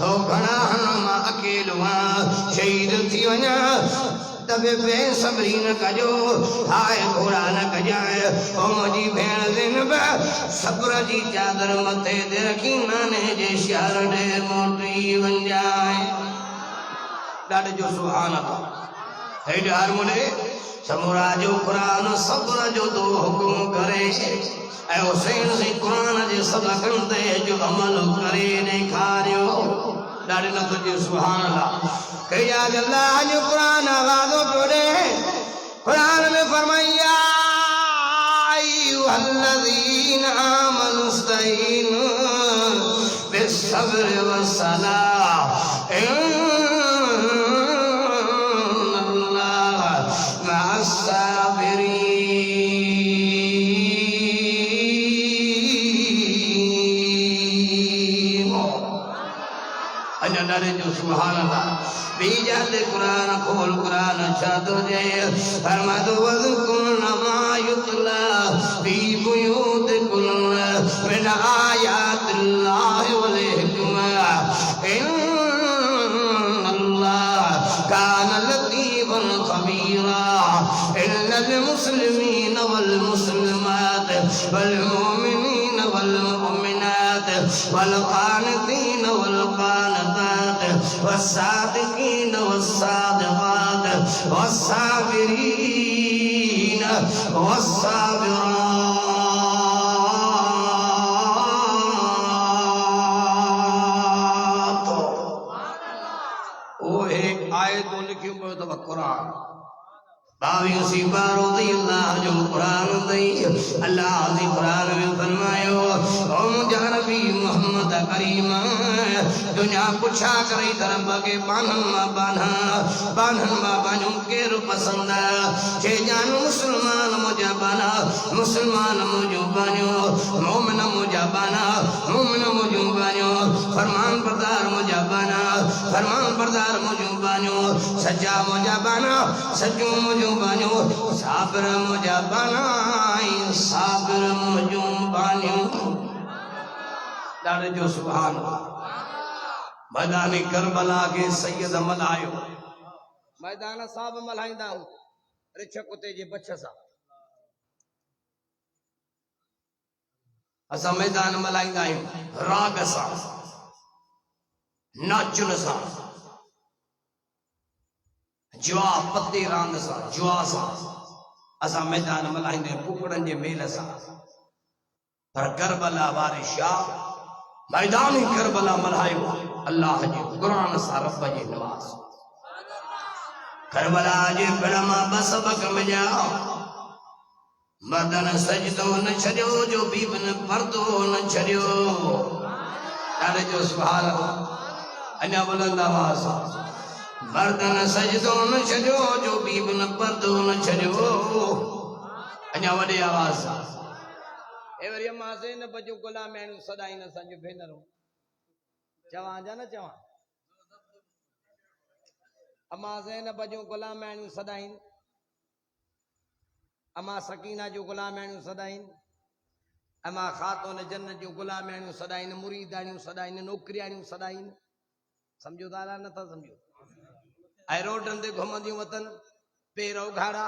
ओ घणा मां अकेलो शहीद थी वञा तबे बेसब्री न कजो हाय घोड़ा न कजाए ओ मुझी भेण ज़ैनब सब्र जी चादर मथे ते रखी नाने जे शहर ॾे मोटी वञाए ॾाढे जो सुभान अल्लाह हेॾे हर मुंडे समूरा जो कुरान सब्र जो दो हुकुम करे ऐं हुसैन से कुरान जे सबक़नि ते जो अमल करे ॾेखारियो ॾाढे न तुझे सुभान अल्लाह कया अल्लाह जो कुरान आवाज़ पढ़े कुरान में फरमाया अय्युहल्लज़ीन आमनु इस्तईनु बिस्सब्रि वस्सलाह इन्नल्लाह मअस्साबिरीन अल्लाह जो सुभान अल्लाह बीजात कुरान खोल कुरान छातो जे फरमा दो वज़कुरन मा युतला फी बुयूतिकुन मिन आयातिल्लाहि वल हिकमा इन्नल्लाह कान लतीफन खबीरा इन्नल मुस्लिमीन वल मुस्लिमात वल मुमिनीन वल मुमिनात वल क़ानितीन वल क़ानितात वस्सादिकीन वस्सादिक़ात वस्साबिरीन वस्साबिरात। ओ एक आयतों लिखियो पियो अथव क़ुरान। 22 सीबा रोज़ी अल्लाह जो क़ुरान दई अल्लाह जी क़ुरान में फरमायो ओ मुंहिंजा नबी मोहम्मद करीम दुनिया पुछा करे धर्म के बान्हन मां बान्हूं केरु पसंद जे जान मुसलमान मुझा बाना मुसलमान मुझो बानियो मोमिन मुझा बाना मोमिन मुझो बानियो फरमान बरदार मुझा बाना फरमान बरदार मुझो बानियो सच्चा मुझा बाना सच्चो मुझो बानियो साबिर मुझा बाना साबिर मुझो बानियो। ॾाढे जो सुभान मैदान करबला के सैयद मल्हायो मैदान साहब मल्हाईंदा रिछ कुते जे बछ सां असां मैदान मल्हाईंदा आहियूं राग सां नाचुन सां जुआ पत्ते रांद सां जुआ सां असां मैदान मल्हाईंदा कुकड़नि जे मेल सां पर करबला वारे शाह मैदान करबला मल्हायो अल्लाह जे क़ुरान सां रब जे नवाज़। करबला जे पिण मां ॿ सबक मिलिया मर्दन सजदो न छॾियो जो बीबन पर्दो न छॾियो। ॾाढे जो सुभान अल्लाह अञा बुलंद आवाज़ मर्दन सजदो न छॾियो जो बीबन पर्दो न छॾियो। अञा वॾे आवाज़ एवरी मासे न बजो गुलाम आहिनि सदाईं असांजो भेनरूं चवां जा न चवां अमा ज़ैन बजो गुलाम आहिनि सदाईं अमा सकीना जो गुलाम आहिनि सदाईं अमा खातून जन्नत जो गुलाम आहिनि सदाईं मुरीद आहिनि सदाईं नौकरी आहिनि सदाईं सम्झो था नथा सम्झो ऐं रोडनि ते घुमंदियूं वतन पेर उघाड़ा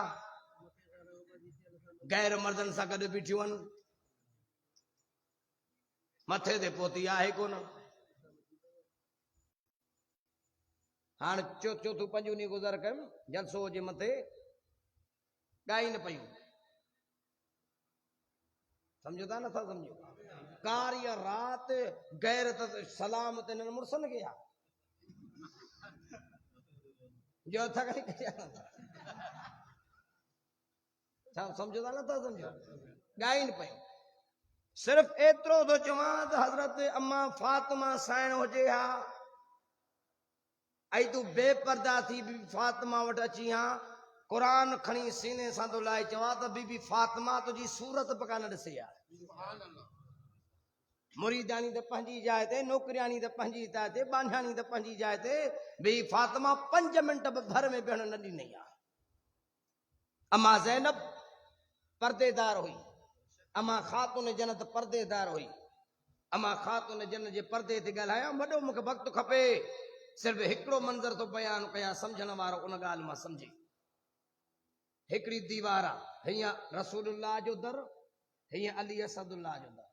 गैर मर्दनि सां गॾु बीठियूं आहिनि मथे ते पोती आहे कोन हाँ चौथों पंजो नी गुज़र कम जलसो जे मथे गाई न पयूं समझो था नथा समझो कार्य रात गैर सलाम ते न मुर्सन के जो था समझो था नथा समझो गाई न पयूं सिर्फ एतिरो तो चवां त हज़रत अम्मा फातिमा साइण हुजे हा आई तू बेपर्दा थी बीबी फातिमा वटि अची हा क़ुरान खणी सीने सां तो लाए चवां त बीबी फातिमा तुझी सूरत पका न ॾिसे हा मुरीदानी त पंहिंजी जाइ ते नौकरियानी त पंहिंजी जाइ ते बांझानी त पंहिंजी जाइ ते बीबी फातिमा 5 मिंट घर में भेण न ॾिनी हा। अम्मा ज़ैनब पर्देदार हुई अम्मा खातून जन्नत पर्देदार हुई अम्मा खातून जन्नत जे पर्दे ते ॻाल्हायां वॾो मूंखे वक़्तु खपे सिर्फ हिकिड़ो मंज़र तो बयान कयां सम्झण वारो उन ॻाल्हि मां सम्झे। हिकिड़ी दीवार आहे हीअं रसूलुल्लाह जो दर हीअं अली असदुल्लाह जो दर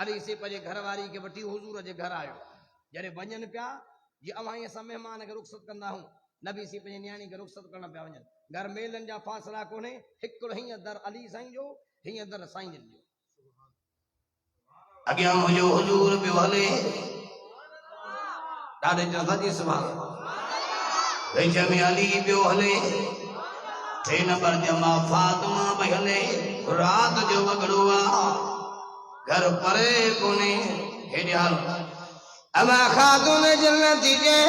अली से पंहिंजे घरवारी खे वठी हुज़ूर जे घर आयो जॾहिं वञनि पिया जीअं अवां असां महिमान खे रुख़सत कंदा आहियूं नबी सी पंहिंजी न्याणी खे रुख़सत करण पिया वञनि घर मेलनि जा फ़ासिला कोन्हे हिकिड़ो हीअं दर अली साईं जो हीअं दर साईं जन जो अॻियां मुंहिंजो हुजूर पियो हले ॾाढे जल्दी सुभान विच में अली पियो हले 3 नंबर जमा फातिमा पई हले रात जो वॻड़ो आहे घर परे कोन्हे हेॾे हाल अमा खातून जन्नती जे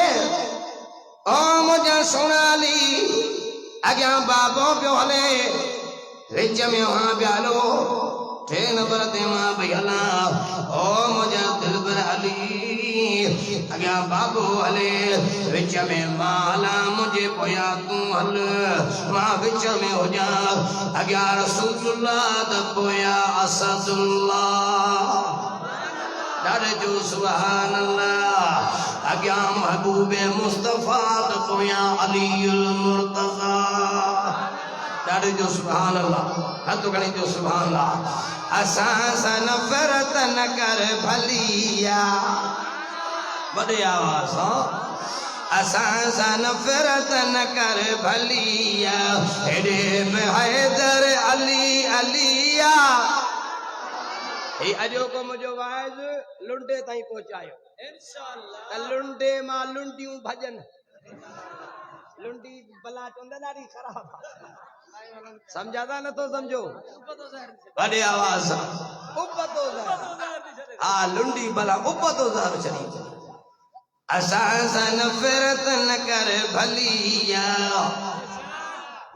ओ मुंहिंजा सोनाली अॻियां बाबो पियो हले विच में वहां प्यालो 3 नंबर ते मां पई हलां ओ मुंहिंजा दिलबर अली अॻियां बाबो हले विच में मां हलां मुंहिंजे पोयां तूं हल मां विच में हुजां अॻियां रसूलुल्लाह त पोयां असदुल्लाह ॾाढे जो सुभान अल्लाह अॻियां महबूबे मुस्तफ़ा त पोयां अलीउल मुर्तज़ा ॾाढे जो सुभान अल्लाह हथ खणी जो सुभान अल्लाह असां सां नफ़रत न कर भलिया वॾे आवाज़ असां सां नफ़रत न कर भलिया हेॾे बि हैदर अलिया हे अजो को मुझो वाइज लुंडे ताईं पहुंचायो इंशाअल्लाह लुंडे मां लुंडियूं भजन लुंडी बला चंदा ॾाढी ख़राब समझा था न तो समझो बड़े आवाज उबतो आ लुंडी बला उबतो ज़ार चली असां सन फिरत न कर भलिया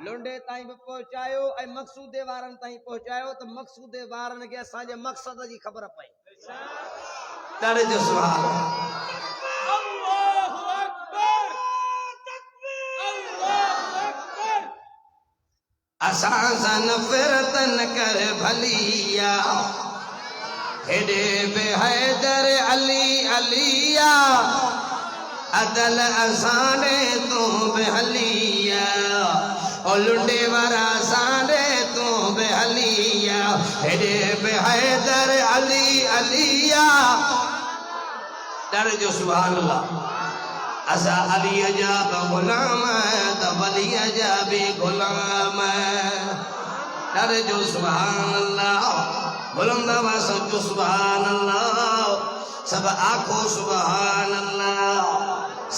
लुंडे ताईं भी पहुंचायो ऐं मक़सूदे वारनि ताईं पहुंचायो त मक़सूदे वारनि खे असांजे मक़सद जी ख़बर पई तड़े जो सुभान अल्लाहु अकबर अल्लाहु अकबर असां सन फिरत न कर भलिया हेडे बे हैदर अली अलिया अदल असाने तू बेहलिया और लुंडे वारा सारे तू बेहलिया हेडे बे हैदर अली अलिया डर जो सुभान अल्लाह असा अली जा गुलाम त वली जा भी गुलाम डर जो सुभान अल्लाह बुलंद आवाज़ जो सुभान अल्लाह सब आखो सुभान अल्लाह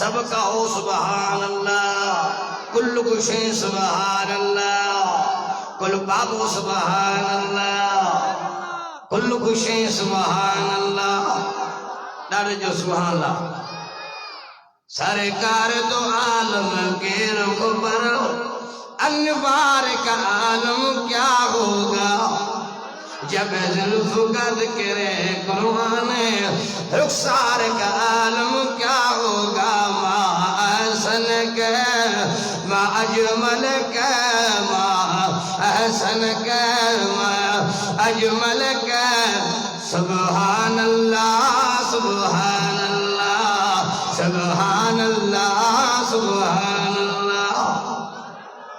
सब कहो सुभान अल्लाह कुल्लु कुशे सुभान अल्लाह कुल बाबू सुभान अल्लाह कुल्लु कुशे सुभान अल्लाह डर जो सुभान अल्लाह सरकार तो आलम के रुखबर अनवार का आलम क्या होगा जब जुल्फ कद करे कुर्बान रुखसार का आलम क्या होगा माँ अहसन के माँ अजमल के माँ अहसन के माँ अजमल के सुभान अल्लाह सुभान अल्लाह सुभान अल्लाह सुभान अल्लाह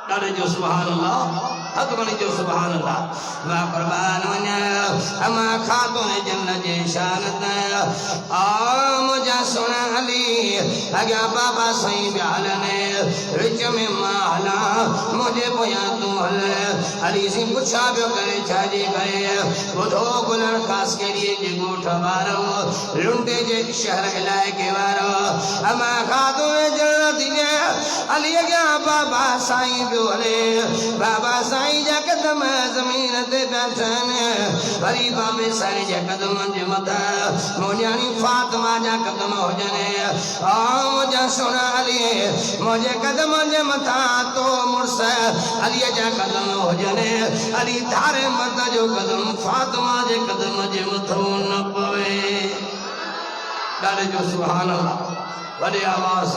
डर जो सुभान अल्लाह हक बनी जो सुभान अल्लाह मां कुर्बान वञा अमा खातून जन्नत जे शान ते आ मुझा सुना अली अॻियां बाबा साईं ब्याल ने विच में माला मुझे पोयां तूं हल अली सिंह पुछा पियो करे छाजे करे ॿुधो गुलण खास केरीअ जे ॻोठ वारो लुंडे जे शहर इलाइक़े वारो अमा खातून जन्नत जे अली अॻियां बाबा साईं पियो हले बाबा साईं जा कदम ज़मीन ते बैठन वरी बाबे साईं जा कदम जे मथा मोजानी फातिमा जा कदम हुजनि आ मुंहिंजा सोना अली मुंहिंजे कदम जे मथा तो मुड़स अली जा कदम हुजनि अली धारे मर्द जो कदम फातिमा जे कदम जे मथो न पवे ॾाढे जो सुभान अल्लाह बड़े आवाज़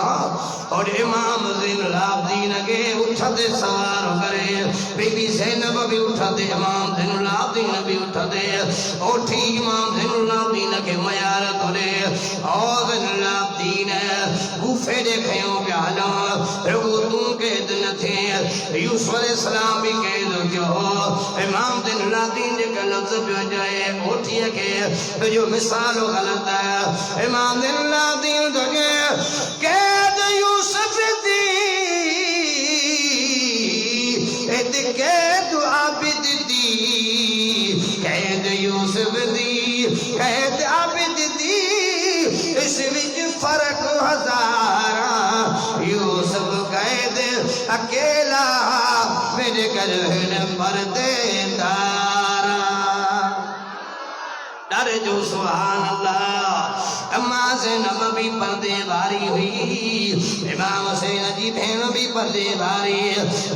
और इमाम ज़ैनुल आबिदीन के उठते सवार करे बीबी ज़ैनब भी उठते इमाम ज़ैनुल आबिदीन भी उठते उठी इमाम ज़ैनुल आबिदीन के मयार तोले और ज़ैनुल आबिदीन गुफे देखयो प्यालो रघु तू के दिन थे यूसुफ अलैहिस्सलाम भी के जो इमाम ज़ैनुल आबिदीन के लफ्ज़ पे जाए उठी के जो मिसाल गलत है इमाम ज़ैनुल आबिदीन तो कैद यूसुफ दी एद कैद आबिद दी कैद यूसुफ दी कैद आबिद दी इस विच फर्क हजारा यूसुफ कैद अकेला मेरे घर पर्दे दारा डर जो सुभान अल्लाह अम्मा ज़ैनब भी पर्दे वारी हुई इमाम हुसैन जी भेण भी पर्दे वारी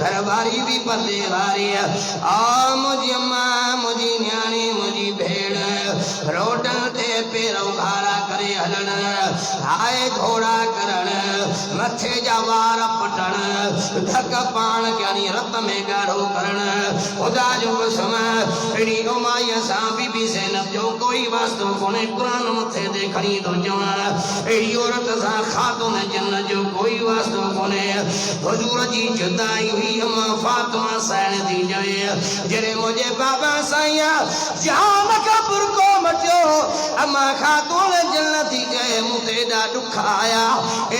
घर वारी भी पर्दे वारी आ मुझी अम्मा मुझी न्याणी मुझी भेण रोडन ते पेर उघाड़ा करे हलन हाय घोड़ा करण मथे जा वार पटण धक पाण कयानी रत में गाढ़ो करण खुदा जो कसम एड़ी उमाया सा बीबी ज़ैनब जो कोई वास्तो कोने कुरान मथे दे खणी तो जवान एड़ी औरत सा खातून जन्नत जो कोई वास्तो कोने हुजूर जी जुदाई हुई अम्मा फातिमा साईं दी जाए जरे मुझे बाबा साईं जान कब्र को मचो अम्मा खातून जन्नत दी जाए मुते दा दुख आया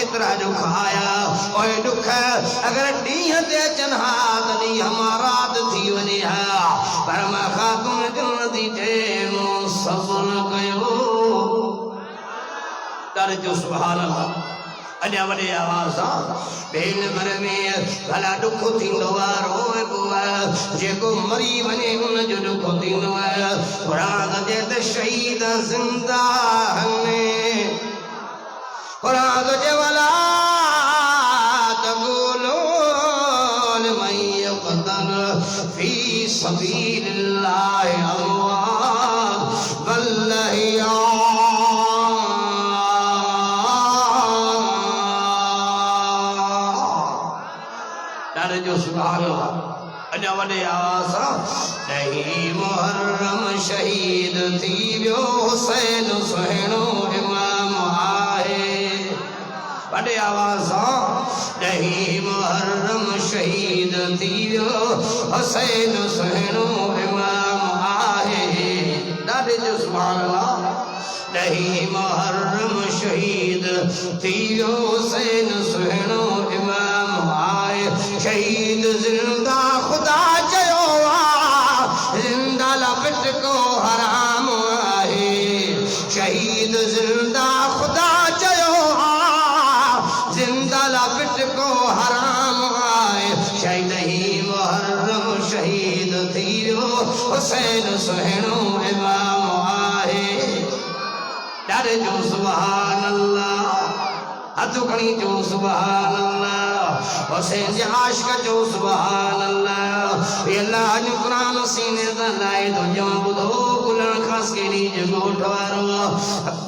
एतरा दुख आया ओए दुख अगर डी ते चन्हा तनी हमारा थी वने पर मां खातून जन्नती थे मो सब्र कयो कर जो सुभान अल्लाह अञा वॾे आवाज़ सां भेण घर में भला दुख थींदो आहे रोए पियो आहे जेको मरी वञे उन जो दुख थींदो आहे क़ुरान चए त शहीद ज़िंदा आहिनि क़ुरान चए वला तक़ूलू लिमन युक़तल फ़ी सबीलिल्लाहि अमवात बल अहया जो सुभान अल्लाह अञा वॾे आवाज़ सां ॾहीं मुहर्रम शहीद थी वियो हुसैन सुहिणो इमाम आहे वॾे आवाज़ सां ॾहीं मुहर्रम शहीद थी वियो हुसैन सुहिणो इमाम आहे ॾाढे जो सुभान अल्लाह ॾहीं मुहर्रम शहीद थी वियो हुसैन सुहिणो इमाम आहे शहीद जिंदा खुदा चयो जिंदा लपट को हराम आहे शहीद जिंदा खुदा चयो जिंदा लपट को हराम आहे शहीद ही मुहर्रम शहीद थी वियो हुसैन सुहिणो इमाम आहे ॾाढे जो सुभान अल्लाह हथ खणी जो सुभान अल्लाह हुसैन जे आशिक़ जो सुभान अल्लाह ये अल्लाह जो क़ुरान सीने तां लाए थो ॼण ॿुधो गुलण ख़ासि कहिड़ी जे ॻोठ वारो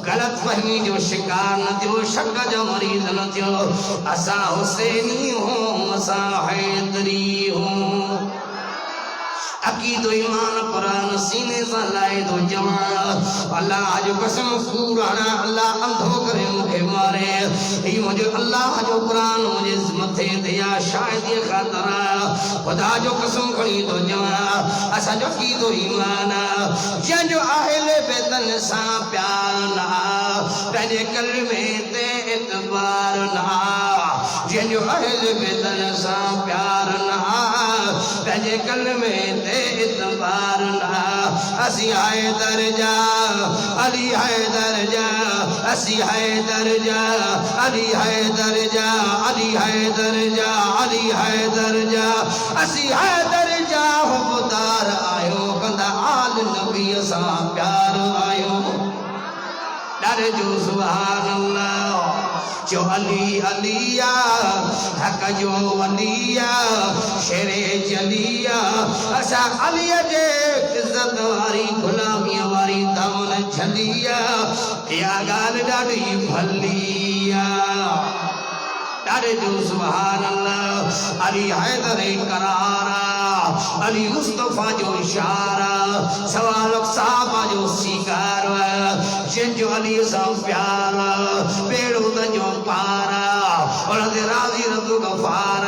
ग़लति फ़हमी जो शिकार न थियो शक जो मरीज़ न थियो असां हुसैनी हूं असां हैदरी हूं अकीदो ईमान कुरान सीने सां लाए थो ॼण अल्लाह जो कसम कूड़ाणा अल्लाह अंधो करे मूंखे मारे ही मुंहिंजो अल्लाह जो कुरान मुंहिंजे मथे ते या शायदि ख़ातिर खुदा जो कसम खणी थो ॼण असांजो अकीदो ईमान जंहिंजो अहले बेतन सां प्यार न पंहिंजे कलमे ते एतबार न जंहिंजो अहले बेतन सां प्यार न पंहिंजे कलमे ते एतबार न असी हैदर जा अली हैदर जा असी हैदर जा अली हैदर जा अली हैदर जा अली हैदर जा असी हैदर जा हुबदार आयो कंदा आल नबी सां प्यार आयो ॾाढे जो सुभान अल्लाह जो अली अलिया हक जो वलिया शेरे जलिया असा अलिया जे इज्जत वारी गुलामीअ वारी दामन झलिया या ॻाल्हि ॾाढी भलिया ॾाढे जो सुभान अल्लाह अली हैदर करारा अली मुस्तफा जो इशारा सवाल साहबा जो सीकार जंहिंजो अली सां प्यार बेड़ो तंहिंजो पारा उन ते राज़ी रब गफ़ार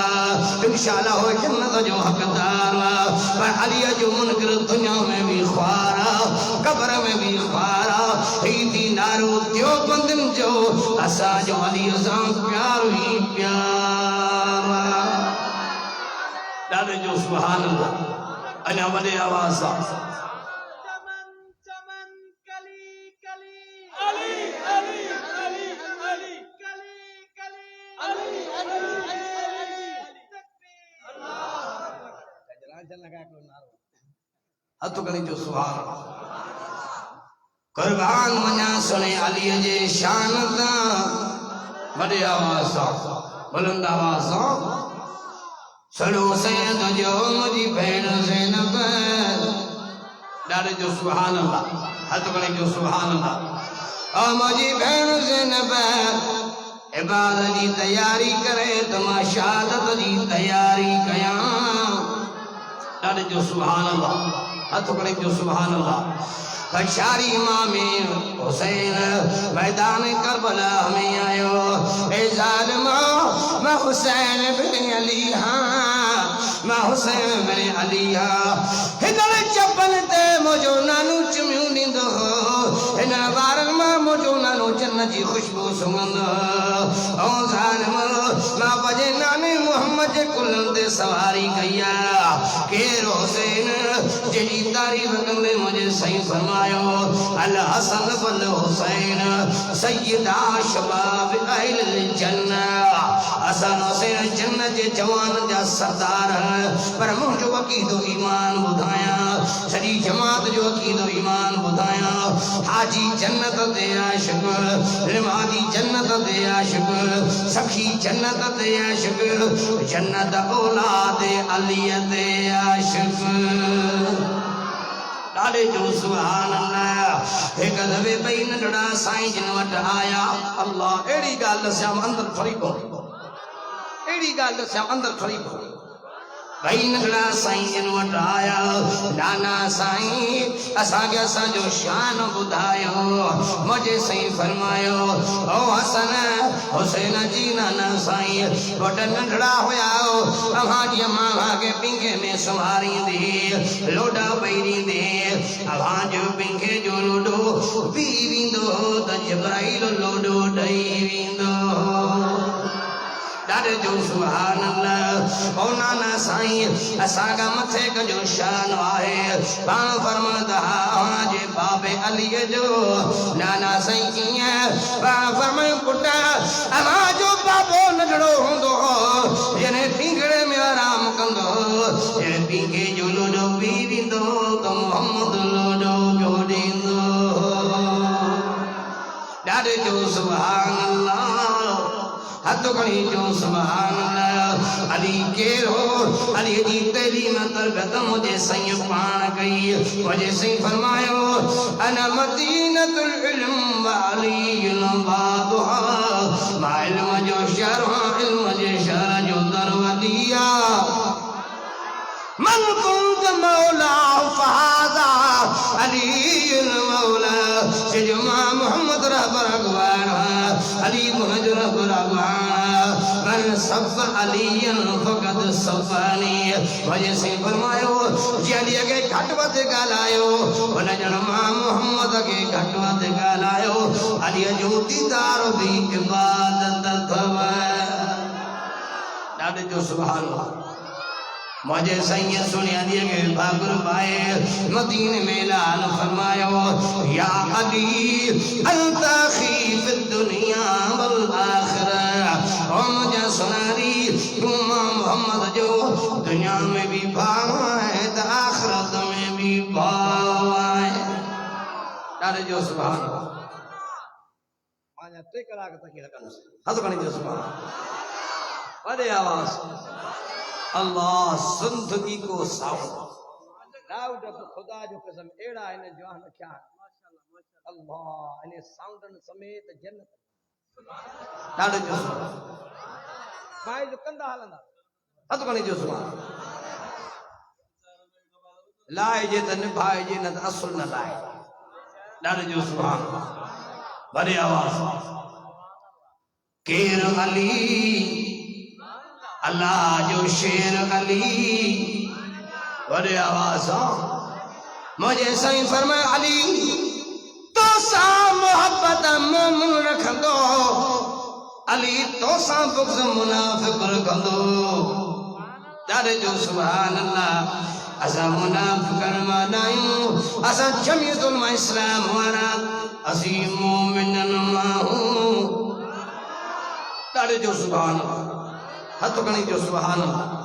इंशाअल्लाह हो जन्नत जो हक़दार पर अलीअ जो मुनकिर दुनिया में भी ख्वार क़ब्र में भी ख्वार ही थी नारो थियो बंदन जो असांजो अलीअ सां प्यार ही प्यार ॾाढे जो सुभान अल्लाह अञा वॾे आवाज़ सां हथ खणी जो सुभान कुर्बान वञा सुने अलीअ जे शान तां वॾे आवाज़ सां बुलंद आवाज़ सां सड़ो सैयद जो मुंहिंजी भेण ज़ैनब ॾाढे जो सुभान अल्लाह हथ खणी जो सुभान अल्लाह ओ मुंहिंजी भेण ज़ैनब इबादत जी तैयारी करे त मां शहादत जी तैयारी कयां ॾाढे जो सुभान अल्लाह हथ खणी जो सुभान अल्लाह बशारी इमाम हुसैन मैदान करबला में आयो ए जालिमा मैं हुसैन बिन अली हाँ मैं हुसैन बिन अली हाँ हिनल चपल ते मुझो नानू चुमियो नींदो हिन बारन मां मुझो नानू जन्नत जी खुशबू सुगंदो ओ जालिमा मां बजे नाने मोहम्मद जे कुलन ते सवारी कई केर हुसैन जेडी तारीफ कंदे मुझे सही फरमायो अल हसन वल हुसैन सय्यदा शबाब अहल जन्ना हसन हुसैन जन्नत जे जवान जा सरदार पर मुझो अकीदो ईमान बुधाया सॼी जमात जो अकीदो ईमान बुधाया हाजी जन्नत दे आशिक रिमादी जन्नत दे आशिक सखी जन्नत दे आशिक जन्नत औलाद अली दे आशिक डाले जो सुभान अल्लाह एक दवे बई नंढड़ा साईं जिन वट आया अल्लाह एड़ी गाल दस्याम अंदर खड़ी को एड़ी गाल दस्याम अंदर खड़ी को भाई नंढड़ा साईं जिन वट आया नाना साईं असांखे असांजो शान ॿुधायो मुझे सही फरमायो ओ हसन हुसैन जी नाना साईं वट नंढड़ा हुया अव्हां जी मां के पिंगे में सुम्हारींदी लोडा पईरींदी अव्हां जो पिंगे जो लोडो पी वेंदो त जिब्राइल लोडो ॾेई वेंदो डारे जो सुभान अल्लाह ओ नाना साईं असांगा मथे कजो शान आहे पाण फरमादा जे बाबे अली जो नाना साईं कीअं पाण फरमायो पुटा अमां जो बाबो नंढड़ो हूंदो जने पिंगड़े में आराम कंदो जे पिंगे जो लोडो पी वेंदो त मोहम्मद लोडो जो ॾींदो डारे जो सुभान अल्लाह हथ खणी जो सुभान अल्लाह अली केरो अली जी तैलीम तरबियत मुझे सही पाण कई मुझे सही फरमायो अना मदीनतुल इल्म व अलीयुल बाबुहा मा इल्म जो शरह इल्म जे शरह जो दरवदिया मन कुंत मौला फहाजा अलीयुल मौला सिजमा मोहम्मद रहबर अगवान अली मुहज रहबर अगवान मन सब अलीयन फकद सफानी मुझे सही फरमायो जे अली के घट वध गालायो उन जन मां मोहम्मद के घट वध गालायो अली जो दीदार भी इबादत थव ॾाढे जो सुभान अल्लाह मुझे सही सुनिया दिए के भागुर भाई मदीने में लाल फरमायो या अली अंता खीफ दुनिया वल आखिरह ओ मुझे सुनारी तुम मोहम्मद जो दुनिया में भी भाव है तो आखिरत में भी भाव है डाले जो सुभान अल्लाह माया 3 कलाक तक लगन हद कणी जो सुभान वडे आवाज अल्लाह जिंदगी को साउंड लाउड अब खुदा जो कसम एड़ा इन जवान क्या अल्लाह इन साउंडन समेत जन्नत डाले जो भाई जो कंदा हलंदा हद कणी जो सुभान लाए जे त निभाए जे न असुल न लाए डाले जो सुभान बड़े आवाज केर अली अल्लाह जो शेर अली बड़े आवाज मुझे सही फरमाए अली तो सा मोहब्बत मोमिन रखंदो अली तो सा बुग़्ज़ मुनाफिक रखंदो डाले जो सुभान अल्लाह असा मुनाफिक मानायूं असा जमीयतुल इस्लाम वारा असी मोमिनन माहूं डाले जो सुभान अल्लाह हथ खणी जो सुभान अल्लाह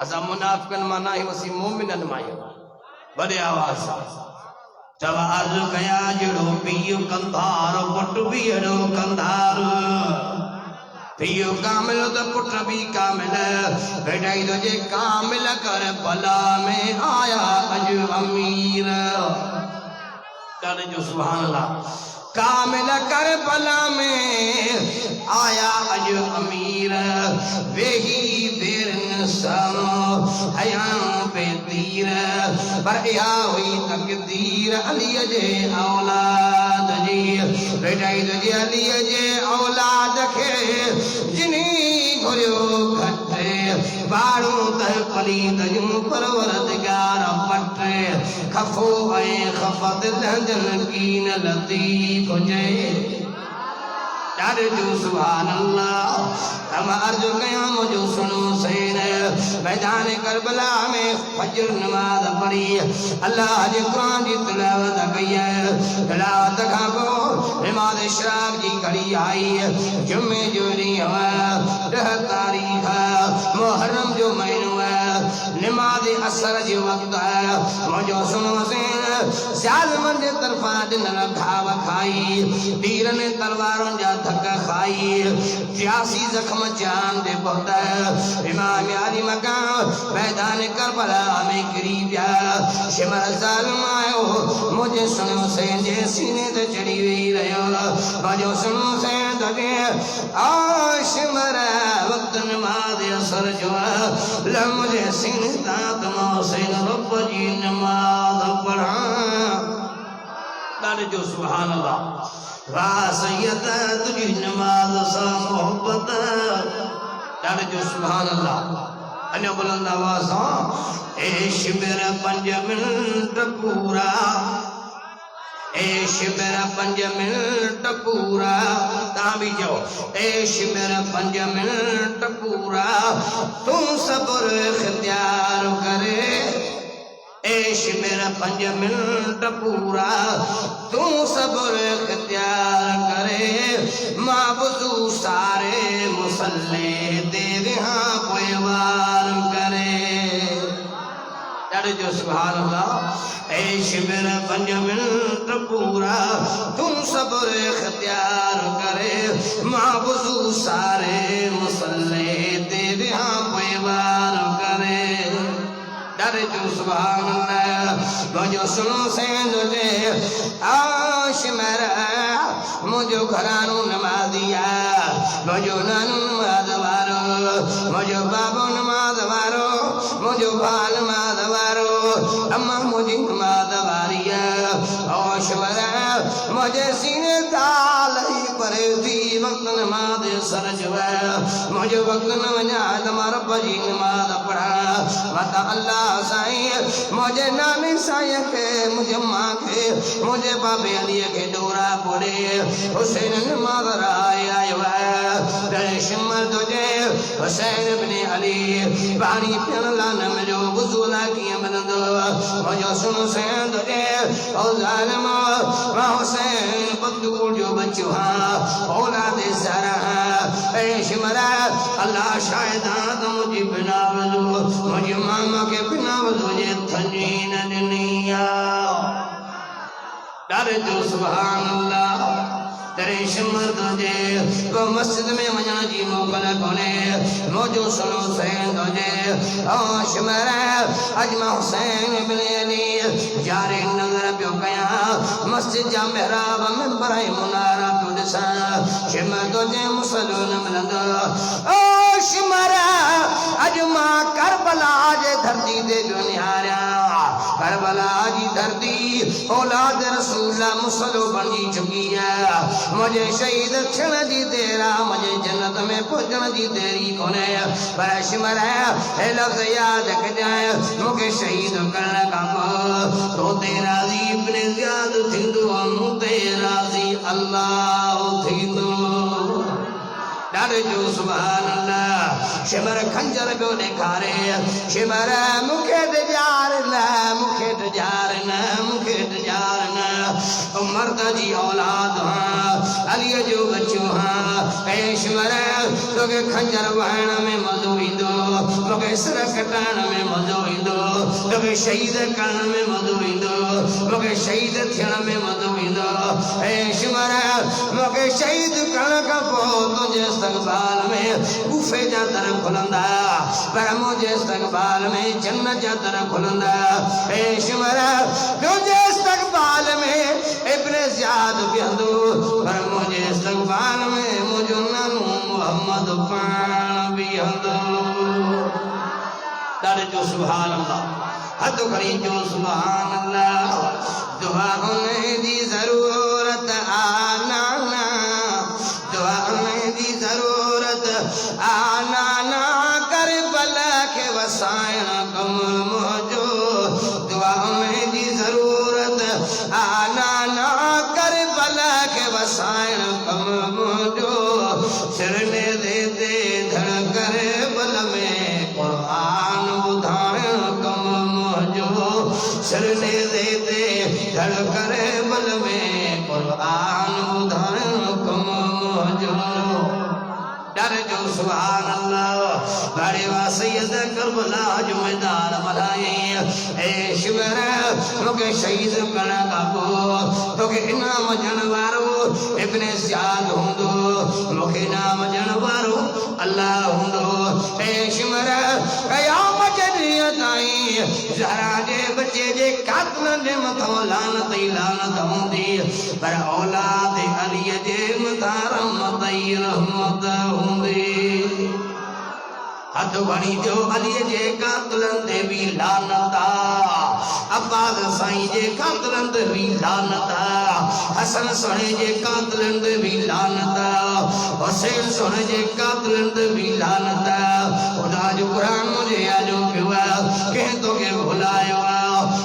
असा मुनाफिकन माना ही वसी मोमिनन मायो बड़े आवाज जब अर्ज कया जड़ो पियो कंधार पुट भी अड़ो कंधार पियो कामिल तो पुट भी कामिल बेटाई तो जे कामिल कर भला में आया अज अमीर डाले जो सुभान अल्लाह कामिल कर भला में आया अज अमीर वेही बेरन सामो हया पे तीर पर या हुई तकदीर अली जे औलाद जी बेटाई जे अली जे औलाद खे जिनी घुरियो खटे बाड़ू त पलीद जूं परवरदिगार पटे खफो ऐं खफत जन कीन लतीफ जे डारे जो सुभान अल्लाह हम अर्ज कया मुझो सुनो हुसैन मैदान करबला में फजर नमाज पढ़ी अल्लाह जे कुरान जी तिलावत कई तिलावत खां पोइ नमाज इशराक जी घड़ी आई जुमे जो ॾींहुं 10 तारीख़ मुहर्रम जो महीनो नमाज असर जो वक्त मुझो सुनो हुसैन ज़ालिमन जे तरफां ॾिनल घाव खाई तीरनि तलवारुनि जा धक खाई 83 ज़ख्म जान दे पहुता इमाम अली मकाम मैदान करबला में गिरी पिया शिमर ज़ालिम आयो मुझे सुनो हुसैन जे सीने ते चढ़ी वेही रहियो मुझो सुनो हुसैन तॾहिं आ शिमर वक्त नमाज़ असर जो ल मुझे सीने तां त मां हुसैन रब जी नमाज़ पढ़ा डाले जो सुभान अल्लाह वाह सैयद तुझी नमाज सा मोहब्बत डाले जो सुभान अल्लाह अन्य बुलंद आवाज़ ए शिबिर 5 मिनट पूरा ए शिबिर 5 मिनट पूरा ता भी जाओ ए शिबिर 5 मिनट पूरा तू सब्र इख्तियार करे ए शिबिर 5 मिनट पूरा तू सब्र इख्तियार करे मां बुजू सारे मुसल्ले दे रहा कोई वार करे डाले जो सुभान अल्लाह ए शिबिर 5 मिनट पूरा तू सब्र इख्तियार करे मां बुजू सारे मुसल्ले दे रहा कोई वार करे डाले जो सुभान अल्लाह मुझो सुनो हुसैन जे आशिमर मुझो घरानो नमाज़िया मुझो नानू नमाज़ वारो मुझो बाबो नमाज़ वारो मुझो भाल नमाज़ वारो अम्मा मुझी नमाज़ वारिया आशिमर मुझे सीने ताल ही परे थी वक्त नमाज़ सर जो मुझे वक्त न वञा तुम्हारा बजी नमाज़ पढ़ा वता अल्लाह साईं मुझे नानी साईं के मुझे माँ के मुझे बाबे अली के डोरा बोले हुसैन नमाज़ आयो शिमर तुझे हुसैन बिन अली पानी पियण लाइ न मिलियो वुज़ू लाइ कीअं मिलंदो मुझो सुन हुसैन तुझे ओ ज़ालिम मां हुसैन बतूल जो बच्चो हाँ औलाद ज़रा ए शिमर अल्लाह शायद त मुझी बिना वुज़ू मुझे मामा के बिना वुज़ू जे थनी न ॾिनी डाले जो सुभान अल्लाह तेरे शिमर तुझे वो मस्जिद में वञण जी मोकल कोने मुझो सुनो हुसैन तुझे ओ शिमर अज मां हुसैन बिन अली यारे नज़र पियो कया मस्जिद जा महराब मिंबर ऐं मुनारा पियो ॾिसां शिमर तुझे मुसलो न मिलंदो ओ शिमर अज मां करबला जे धरती ते जो निहारिया करबला जी धरती औलाद रसूल मुसलो बनी चुकी है मुझे शहीद थियण जी देर आहे मुझे जन्नत में पहुचण जी देरी कोन्हे पर शिमर हे लफ़्ज़ यादि कजांइ मूंखे शहीद करण खां पोइ तो ते राज़ी इब्न ज़ियाद थींदो मूं ते राज़ी अल्लाह थींदो डाले जो सुभान अल्लाह शिमर खंजर पियो ॾेखारे शिमर मूंखे ॾियार न मूंखे ॾियार न मूंखे ॾियार न मर्द जी औलाद हाँ अलीअ जो बच्चो हाँ ऐ शिमर तोखे खंजर वहण में मज़ो ईंदो तोखे सिर कटाइण में मज़ो ईंदो तोखे शहीद करण में मज़ो ईंदो मूंखे शहीद थियण में मज़ो ईंदो ऐ शिमर मूंखे शहीद करण खां पोइ तुंहिंजे इस्तक़बाल में गुफ़े जा दर खुलंदा पर मुंहिंजे इस्तक़बाल में जन्नत जा दर खुलंदा ऐ शिमर तुंहिंजे इस्तक़बाल में इब्न ज़ियाद बीहंदो पर मुंहिंजे इस्तक़बाल में मुंहिंजो नानो मोहम्मद पाण बीहंदो डाले जो सुभान अल्लाह हद करी जो सुभान अल्लाह दुआ जी ज़रूरत आना दुआ जी ज़रूरत आना ना करबला के वसाइण कम मुझो दुआ जी ज़रूरत आना ना करबला के वसाइण कम मुझो सिरने देते ढल करे बल में कुरान ॿुधायो कम जो डर जो सुभान अल्लाह बड़े वासयद करबला जो मैदान मलाए ए शिवर लोगे शहीद करण काबो तोके इनाम जनवारो इब्ने ज़ियाद हुंदो लोगे इनाम जनवारो अल्लाह हुंदो ए शिवर कयामत ॾींहुं ताईं ज़हरा जे बच्चे जे कातल जे मथां लानत ई लानत हूंदी पर औलाद अली जे मथां रहमत ई रहमत हूंदी हथ बणी जो अली जे कातलन ते भी लानत अब्बास साईं जे कातलन ते भी लानत हसन सोने जे कातलन ते भी लानत हुसैन सोने जे कातलन ते भी लानत खुदा जो कुरान मुझे आजो पियो के तो के भुलायो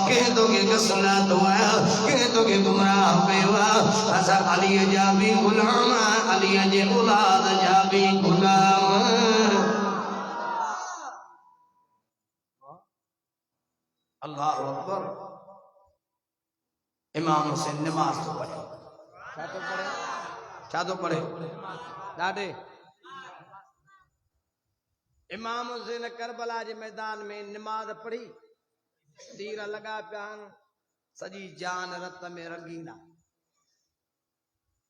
के तो के कसला तो के तो के गुमराह पियो असा अली जा भी गुलाम अली जे औलाद जा भी गुलाम अल्लाह अकबर इमाम हुसैन नमाज तो पढ़े क्या तो पढ़े ॾाढे इमाम हुसैन करबला जे मैदान में नमाज पढ़ी तीर लगा पियान सजी जान रत में रंगीना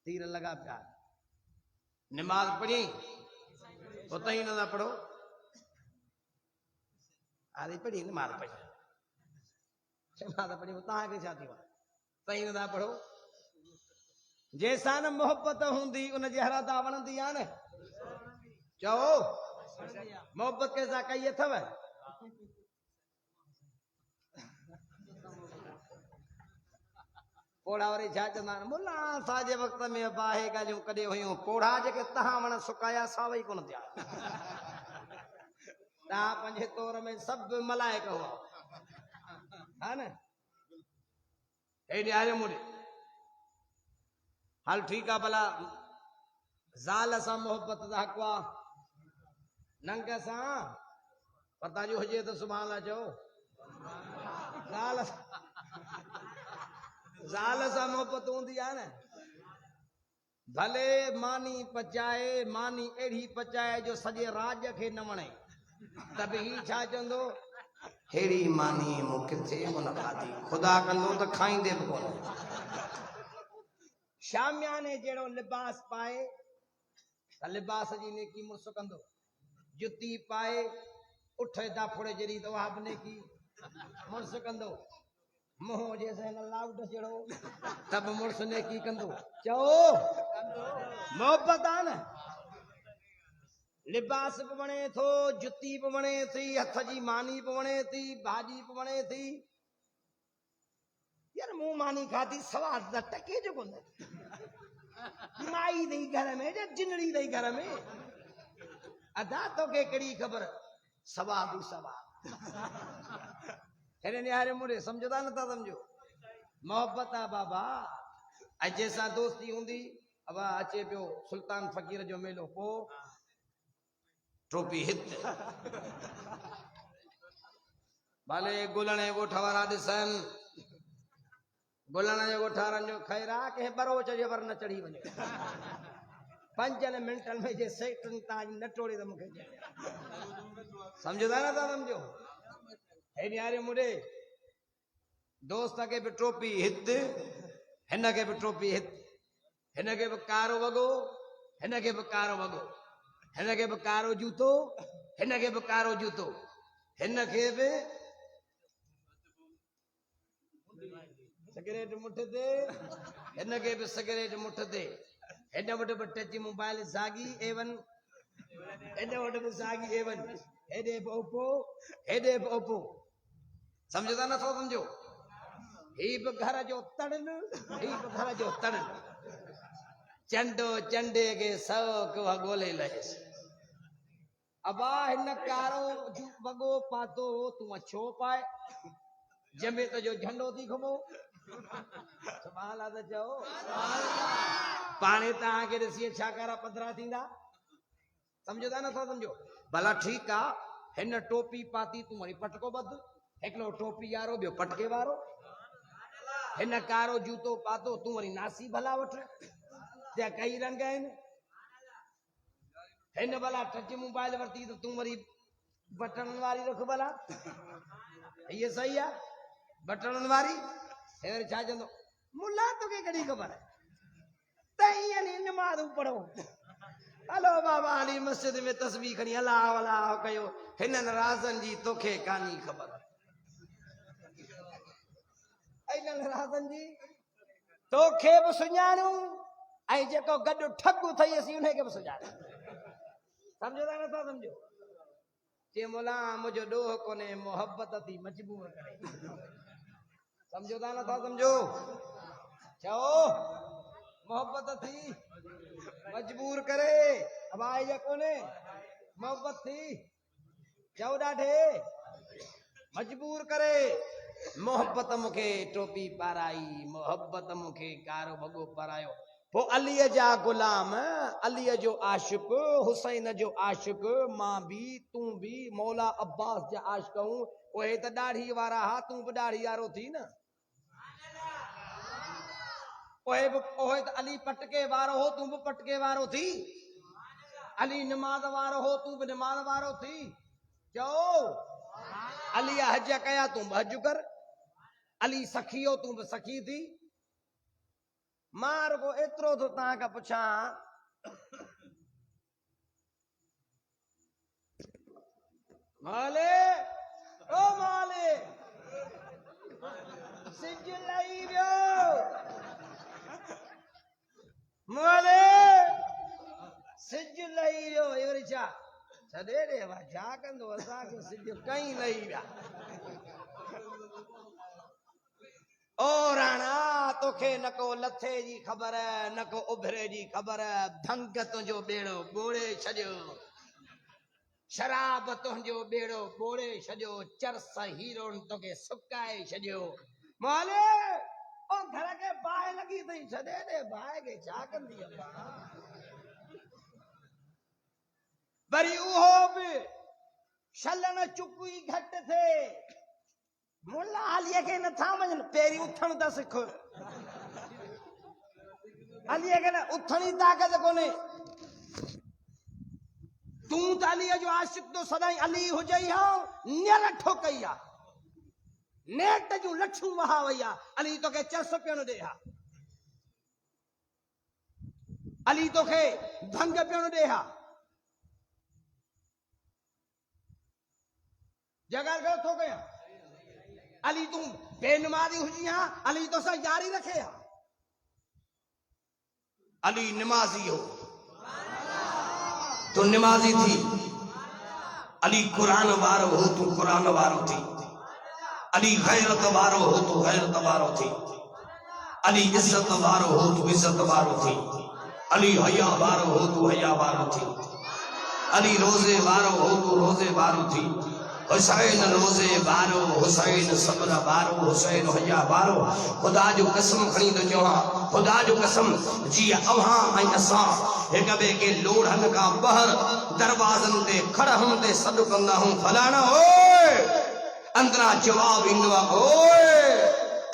तीर लगा पिया नमाज पढ़ी उतई न पढ़ो आदि पढ़ी नमाज पढ़ी नमाज पढ़ी तव्हां खे छा थी वञे तई न पढ़ो जैसा न मोहब्बत हूंदी उन जी हरादा वणंदी आहे न चओ मोहब्बत कैसा कई अथव पोड़ा वरी छा चवंदा आहिनि मुला असांजे वक़्त में बाहे ॻाल्हियूं कॾहिं हुयूं पोड़ा जेके तव्हां वण सुकाया सावा ई कोन थिया तव्हां पंहिंजे तौर में सभु मलाइक हुआ हा न हेॾे आयो मुड़े हल ठीकु आहे भला ज़ाल सां मोहब्बत त हक़ आहे नंग सां पता जो हुजे त सुभाणे अल्लाह चओ ज़ाल सां मोहब्बत हूंदी आहे न भले मानी पचाए मानी अहिड़ी पचाए जो सॼे राज खे न वणे त बि ही छा चवंदो हेड़ी मानी मूं किथे कोन खाधी खुदा कंदो त खाईंदे बि कोन शामियाने जहिड़ो लिबास पाए त लिबास जी नेकी मुड़ुस कंदो जुती पाए उठ दाफड़े जहिड़ी त उहा बि नेकी मुड़ुस कंदो मोह जैसे न लाउड जहिड़ो त बि मुड़ुस नेकी कंदो चओ मोहब्बत आहे न लिबास बि वणे थो जुती बि वणे थी हथ जी मानी बि वणे थी भाॼी बि वणे थी यार मूं मानी खाधी सवाद त टके जो कोन माई अथई घर में या जिनड़ी अथई घर में अदा तोखे कहिड़ी ख़बर सवाद ई सवाद हेॾे निहारे मुड़े सम्झदा नथा सम्झो मोहब्बत आहे बाबा ऐं जंहिंसां दोस्ती हूंदी अब अचे पियो सुल्तान फ़कीर जो मेलो पोइ टोपी हित भले गुलण जे ॻोठ वारा ॾिसनि गुलण जे ॻोठ वारनि जो ख़ैर आहे कंहिं बरोच जे वर न चढ़ी वञे 5 मिंटनि में जे सेटनि तां न टोड़े त मूंखे सम्झदा नथा सम्झो हेॾे यारे मुड़े दोस्त खे बि टोपी हित हिन खे बि टोपी हित हिन खे बि कारो वॻो हिन खे बि कारो वॻो हिन खे बि कारो जूतो हिन खे बि कारो जूतो हिन खे बि सिगरेट मुठ ते हिन खे बि सिगरेट मुठ ते हिन वटि बि टच मोबाइल साॻी A1 हिन वटि बि साॻी A1 हेॾे बि ओपो हेॾे बि ओपो सम्झदा नथो सम्झो ही बि घर जो तड़न ही बि घर जो तड़न चंडो चंडे खे सौक ॻोल्हे लहेसि अबा हिन कारो वॻो पातो तूं छो पाए जमेत जो झंडो थी खबो सुभाणे त चओ पाणे तव्हांखे ॾिसी छा कारा पधरा थींदा सम्झदा नथा सम्झो भला ठीकु आहे हिन टोपी पाती तूं वरी पटको ॿध एकलो टोपी वारो ॿियो पटके वारो हिन कारो जूतो पातो तूं वरी नासी भला वठ त्या कई रंग आहिनि हिन भला टच मोबाइल वरती तो तूं वरी बटन वारी रख भला ये सही है बटन वारी हे वरी छा चवंदो मुल्ला तोखे कॾहिं ख़बर आहे त ईअं नमाज़ पढ़ो हलो बाबा हली मस्जिद में तस्बीह खणी अलाह अलाह कयो हिननि राज़नि जी तोखे कान्हे ख़बर इन्हनि राज़नि जी तोखे बि सुञाणूं ऐं जेको गॾु ठॻू थई असीं उनखे बि सुञाणूं सम्झो था नथा सम्झो चए मोला मुंहिंजो ॾोह कोन्हे मोहबत थी मजबूर करे सम्झो था नथा सम्झो चओ मोहबत थी मजबूर करे हवाई जा कोन्हे मोहबत थी चओ ॾाढे मजबूर करे मोहब्बत मूंखे टोपी पाराई मोहब्बत मूंखे कारो भॻो पारायो पोइ अलीअ जा गुलाम अलीअ जो आशिक़ हुसैन जो आशिक़ मां बि तूं बि मौला अब्बास जा आशिक़ आहियूं उहे त ॾाढ़ी वारा हा तूं बि ॾाढ़ी वारो थी न उहे त अली पटके वारो हो तूं बि पटके वारो थी अली नमाज़ वारो हो तूं बि नमाज़ वारो थी चओ अली हज कया तूं बि हज कर अली सखी हो तूं बि सखी थी मां रुगो एतिरो थो तव्हां खां पुछां माले ओ माले सिज लही वियो माले सिज लही वियो वरी छा छॾे ॾे वा छा कंदो असांखे सिज कई लही विया ओ राणा तोखे न को लथे जी ख़बर न को उभरे जी ख़बर धंग तुंहिंजो बेड़ो ॿोड़े छॾियो शराब तुंहिंजो बेड़ो ॿोड़े छॾियो चरस हीरोन तोखे सुकाए छॾियो मोले ओ घर खे बाहि लॻी अथई छॾे ॾे बाहि खे छा कंदी वरी उहो बि छलन चुकी घटि थिए मुल्ला अलीअ खे नथा वञनि पहिरीं उथण त सिख अलीअ खे न उथण जी ताक़त कोन्हे तूं त अलीअ जो आशिक़ तो सदाईं अली हुजई हा नियर ठोकई आहे नेट जूं लठूं वहा वई आहे अली तोखे चरस पियो न ॾे हा अली तोखे भंग पियो न ॾे हा जॻह कयो थो कयां अली तूं बेनमाज़ी हुजी हा अली तोसां यारी रखे हा अली नमाज़ी हो तू नमाज़ी थी अली कुरान वारो हो तू कुरान वारो थी अली गैरत वारो हो तू गैरत वारो थी अली इज्जत वारो हो तू इज्जत वारो थी अली हया वारो हो तू हया वारो थी अली रोजे वारो हो तू रोजे वारो थी हुसैन रोजे वारो हुसैन सब्र वारो हुसैन हया वारो खुदा जो कसम खणी तो चवां खुदा जो कसम जी अव्हां ऐं असां हिक ॿिए खे लोढ़नि खां ॿाहिरि दरवाज़नि ते खड़हनि ते सॾु कंदा आहियूं फलाणा ओए अंदरां जवाब ईंदो आहे ओए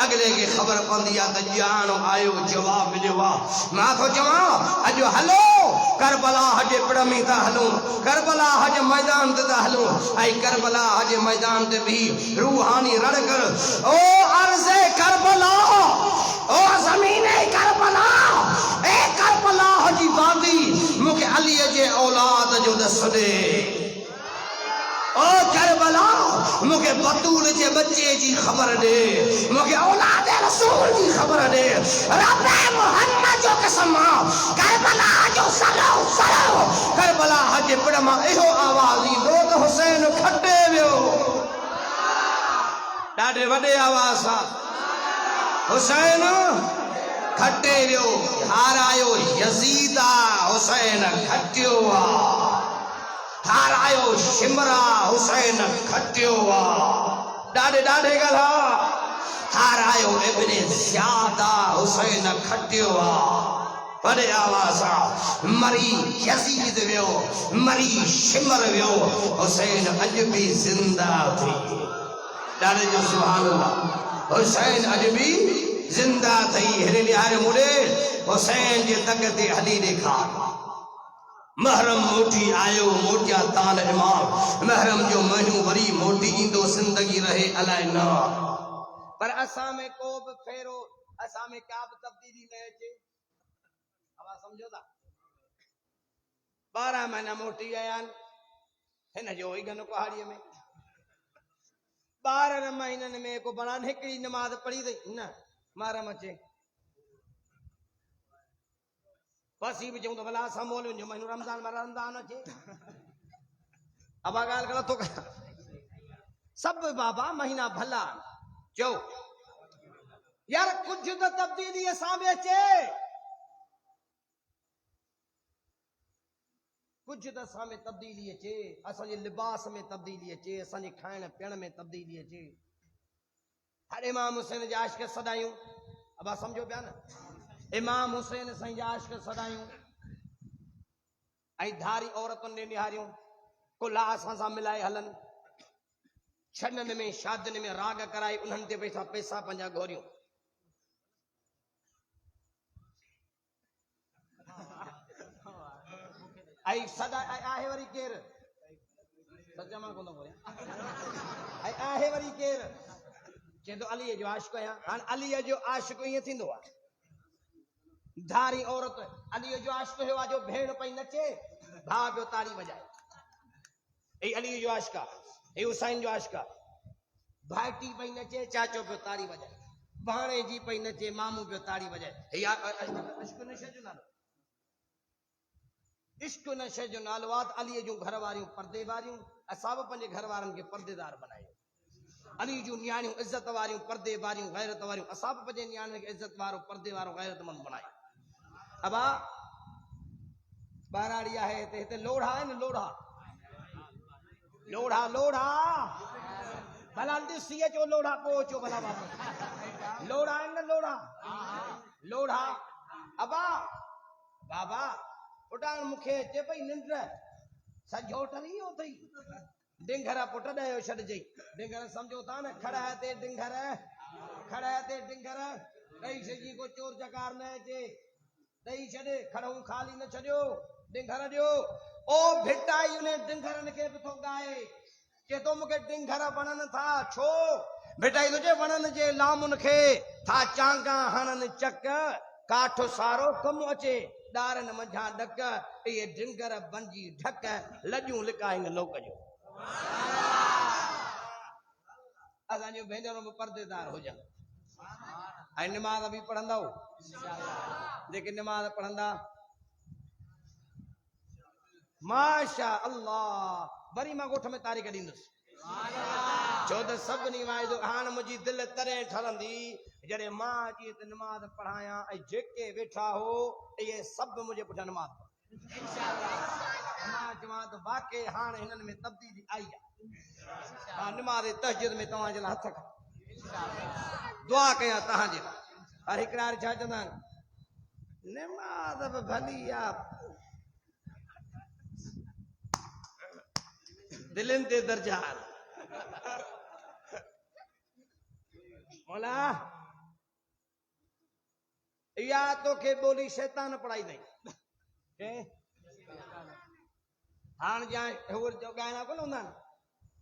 अगले खे ख़बर पवंदी आहे त ॼाण आयो जवाब मिलियो आहे मां थो चवां अॼु हलो करबला हज पिण में था हलूं करबला हज मैदान ते था हलूं ऐं करबला हज मैदान ते भी रूहानी रड़ कर ओ अर्ज़े करबला ओ ज़मीने करबला ए करबला हजी बांदी मूंखे अलीअ जे औलाद जो दस ॾे ओ करबला मूंखे बतूल जे बच्चे जी ख़बर ॾे मूंखे औलाद रसूल जी ख़बर ॾे रब मोहम्मद जो कसम करबला जो सलो सलो करबला हज पिण मां इहो आवाज़ ईंदो त हुसैन खटे वियो ॾाढे वॾे आवाज़ सां हुसैन खटे वियो हारायो यज़ीद हुसैन खटियो आहे हारायो शिमरा हुसैन खटियो आहे ॾाढे ॾाढे ॻाल्हा हारायो इब्ने ज़ियादा हुसैन खटियो आहे वॾे आवाज़ सां मरी यज़ीद वियो मरी शिमर वियो हुसैन अॼु बि ज़िंदा थी डाले जो सुभान अल्लाह हुसैन अजबी जिंदा थई हेरे निहारे मुड़े हुसैन जे तक ते हली देखा महरम मोटी आयो मोटिया तान इमाम महरम जो महीनों वरी मोटी इंदो जिंदगी रहे अलाए न पर असा में को भी फेरो असा में क्या भी तब्दीली न अचे अब समझो था 12 महीना मोटी आया हिन जो ही गन पहाड़ीअ में 12 महीननि में को बना हिकड़ी नमाज पढ़ी थई न मारम अचे बस ही भी चऊं तो भला असां मोल जो महीनो रमजान अचे अब ॻाल्हि ग़लति थो कयां सब बाबा महीना भला चो यार कुछ तो तब्दीली असां में अचे कुछ तो असां में तब्दीली अचे असांजे लिबास में तब्दीली अचे असांजे खाइण पीअण में तब्दीली अचे हर इमाम हुसैन जा आशिक़ सदायूं अब समझो पिया न इमाम हुसैन साईं जा आशिक़ सदायूं ऐं धारी औरतुनि ॾे निहारियूं कुल्हा असां सां मिलाए हलनि छॾनि में शादियुनि में राग कराए उन्हनि ते पैसा पंहिंजा घोरियूं ऐं सदा आहे वरी केरु सच मां कोन बोलियां ऐं आहे वरी केरु चए थो अलीअ जो आशिक़ आहियां हाणे अलीअ जो आशिक़ ईअं थींदो आहे धारी औरत अलीअ जो आशिक़ हुयो आहे जो भेण पई नचे भाउ पियो ताड़ी वॼाए ही अलीअ जो आशिक़ आहे ही हुसैन जो आशिक़ आहे भाइटी पई नचे चाचो पियो ताड़ी वॼाए भाणे जी पई नचे मामू पियो ताड़ी वॼाए ही इश्क़ नशे जो नालो इश्क नशे जो नालो आहे अलीअ जूं घर वारियूं पर्दे वारियूं असां बि पंहिंजे घर वारनि खे पर्देदार बनायो अली जूं नियाणियूं इज़त वारियूं पर्दे वारियूं गैरत वारियूं असां बि पंहिंजे नियाणियुनि खे इज़त वारो पर्दे वारो गैरतमंद बनायो अबा ॿाराड़ी आहे हिते लोढ़ा आहे न लोढ़ा लोढ़ा लोढ़ा भला ॾिसी अचो लोढ़ा पोइ अचो भला वापसि लोढ़ा आहिनि न लोढ़ा लोढ़ा अबा बाबा पुटाण मूंखे अचे पई निंड सॼो टली वियो अथई डिंगर पुट ॾियो छॾिजई डिंगर सम्झो था न खड़ा ते डिंगर ॾेई छॾी को चोर चकार न अचे ॾेई छॾे खड़ूं ख़ाली न छॾियो डिंगर ॾियो ओ भिटाई उन डिंगरनि खे बि थो ॻाए चए थो मूंखे डिंगर वणनि था छो भिटाई तुंहिंजे वणनि जे लामुनि खे था चांगा हणनि चक काठ सारो कमु अचे ॾारनि मंझां ॾक इहे डिंगर बंजी ढक लॼूं लिकाइनि लोक जो असांजो भेनरूं बि पर्देदार हुजनि ऐं निमाज़ बि पढ़ंदा जेके निमाज़ पढ़ंदा माशा अल्लाह वरी मां ॻोठ में तारीख़ ॾींदुसि छो त सभिनी वाइदो हाणे मुंहिंजी दिलि तॾहिं ठरंदी जॾहिं मां अची हिते निमाज़ पढ़ायां ऐं जेके वेठा हो इहे सभु मुंहिंजे पुठियां निमाज़ मां चवां त वाकई हाणे हिननि में तब्दीली आई आहे मां निमाज़ तहज्जुद में तव्हांजे लाइ हथ खणां दुआ कयां तव्हांजे लाइ पर हिकिड़ा छा चवंदा आहिनि निमाज़ बि भली आहे दिलनि ते दर्जा मौला इहा तोखे ॿोली शैतान पढ़ाई अथई हाणे ॻाइणा कोन हूंदा आहिनि